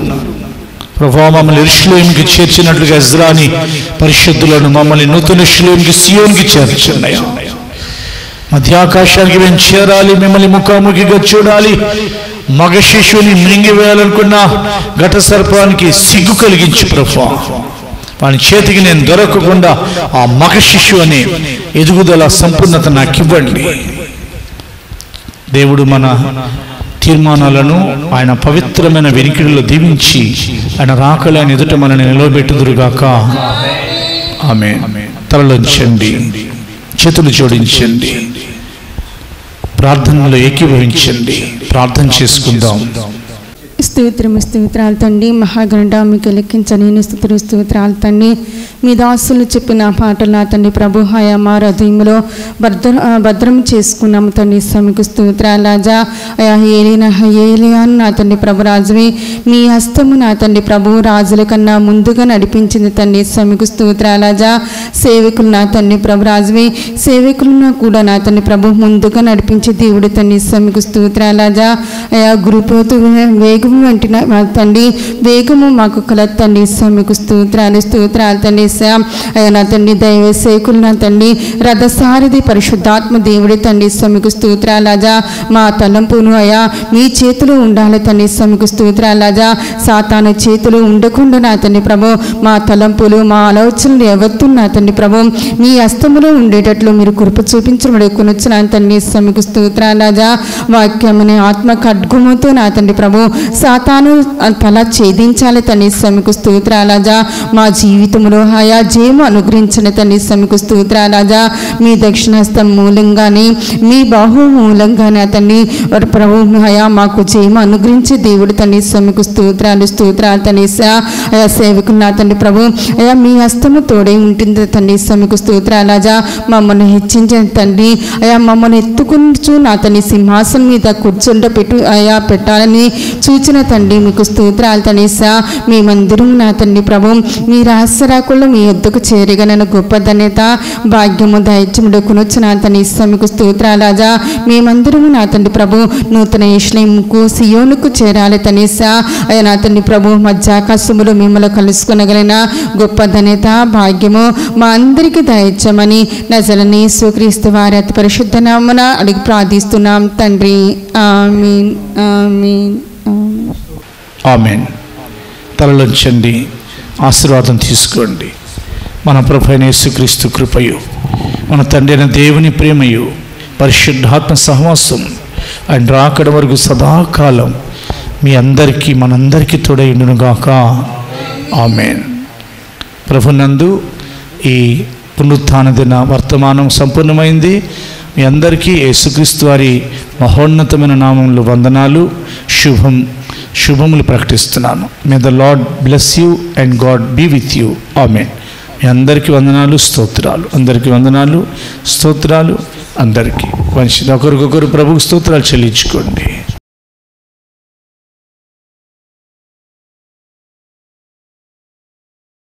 ప్రభువా. మమ్మల్ని యెరూషలేముకి చేర్చినట్లుగా ఇజ్రాని పరిశుద్ధులను మమ్మల్ని నూతన యెరూషలేముకి సియోనుకి చేర్చున్నాయి. మధ్యాకాశానికి మేము చేరాలి, మిమ్మల్ని ముఖాముఖిగా చూడాలి. మగ శిశువుని మృంగివేయాలనుకున్న ఘట సర్పానికి సిగ్గు కలిగించు ప్రభువా. వాని చేతికి నేను దొరకకుండా ఆ మగ శిశువు అనే ఎదుగుదల సంపూర్ణత నాకు ఇవ్వండి. దేవుడు మన తీర్మానాలను ఆయన పవిత్రమైన వెనికిడిలో దీవించి ఆయన రాకలు ఆయన ఎదుట మనల్ని నిలవబెట్టుదురుగాక. ఆమేన్. తలలోంచండి, చేతులు జోడించండి, ప్రార్థనలో ఏకీభవించండి. ప్రార్థన చేసుకుందాం. స్తోత్రాలు తండ్రి, మహాగణుడా మీకు లెక్కించలేని స్తోత్రాలు తండ్రి. మీ దాసులు చెప్పిన పాటలు నా తండ్రి ప్రభు హయా మా హృదయంలో భద్రం చేసుకున్నాము తండ్రి. మీకు స్తోత్రాలు రాజా. అయా ఏలియా నా తండ్రి ప్రభు రాజువి, మీ హస్తము నా తండ్రి ప్రభు రాజుల కన్నా ముందుగా నడిపించింది తండ్రి. మీకు స్తోత్రాలు రాజా. సేవకులు నా తండ్రి ప్రభు రాజువి, సేవకులను కూడా నా తండ్రి ప్రభు ముందుగా నడిపించే దేవుడు తండ్రి. మీకు స్తోత్రాలు రాజా. అయా గురుపోతు వేగము వంటి తండ్రి వేగము మాకు కలతండి. మీకు స్తోత్రాలు తండ్రి. అయ్యా నా తండ్రి దైవ సేకులు నా తండ్రి రథసారథి పరిశుద్ధాత్మ దేవుడి తండ్రి మీకు స్తోత్రాలాజా. మా తలంపును అయ్యా మీ చేతులు ఉండాలి తండ్రి మీకు స్తోత్రాలాజా. సాతాను చేతులు ఉండకుండా నా తండ్రి ప్రభు మా తలంపులు మా ఆలోచనలు ఎవత్తు నా తండ్రి ప్రభు మీ హస్తములో ఉండేటట్లు మీరు కృప చూపించబడి కొనొచ్చు నా తండ్రి మీకు స్తోత్రాలాజా. వాక్యముని ఆత్మ ఖడ్గముతో నా తండ్రి ప్రభు సాతాను తల ఛేదించాలి తండ్రి మీకు స్తోత్రాలాజా. మా జీవితంలో ఆయా జయము అనుగ్రహించిన తండ్రి మీకు స్తోత్రాలాజా. మీ దక్షిణహస్తం మూలంగానే మీ బాహు మూలంగానే తండ్రి ప్రభు అయా మాకు జయము అనుగ్రహించే దేవుడు తండ్రి మీకు స్తోత్రాలు తండ్రి అయా సేవకులు నా తండ్రి ప్రభు అయా మీ హస్తము తోడే ఉంటుంది తండ్రి మీకు స్తోత్రాలాజా. మమ్మల్ని హెచ్చించిన తండ్రి అయా మమ్మల్ని ఎత్తుకుంటూ నా తండ్రి సింహాసనం మీద కూర్చుండ అయా పెట్టాలని చూచిన తండ్రి మీకు స్తోత్రాలు తండ్రి మేమందరం నా తండ్రి ప్రభు మీ రహస్యరాకుల్లో మీ యొద్దకు చేరగనని గొప్ప ధన్యత భాగ్యము దైత్యముడు కొనొచ్చు నా తండ్రి మీకు స్తోత్రాలాజా. మేమందరము నా తండ్రి ప్రభు నూతన యెరూషలేముకు సియోనుకు చేరాలి తండ్రి అయ్యా నా తండ్రి ప్రభు మధ్యాకాశములో మిమ్మల్ని కలుసుకొనగలిగిన గొప్ప ధన్యత భాగ్యము మా అందరికీ దయచమని నజరేయుడైన యేసుక్రీస్తు వారి అతి పరిశుద్ధ నామమున అడిగి ప్రార్థిస్తున్నాం తండ్రి. ఆమేన్ ఆమేన్ ఆమేన్. తలలోంచండి, ఆశీర్వాదం తీసుకోండి. మన ప్రభువైన యేసుక్రీస్తు కృపయు మన తండ్రి అయిన దేవుని ప్రేమయు పరిశుద్ధాత్మ సహవాసం ఆయన రాకడ వరకు సదాకాలం మీ అందరికీ మనందరికీ తోడైండునుగాక. ఆమేన్. ప్రభునందు ఈ పునరుత్థాన దిన వర్తమానం సంపూర్ణమైంది. మీ అందరికీ యేసుక్రీస్తు వారి మహోన్నతమైన నామములు వందనాలు, శుభములు ప్రకటిస్తున్నాను. May the lord bless you and god be with you. ఆమేన్. మీ అందరికీ వందనాలు, స్తోత్రాలు. అందరికీ వందనాలు, స్తోత్రాలు. అందరికీ మంచిది. ఒకరికొకరు ప్రభుకు స్తోత్రాలు చెల్లించుకోండి.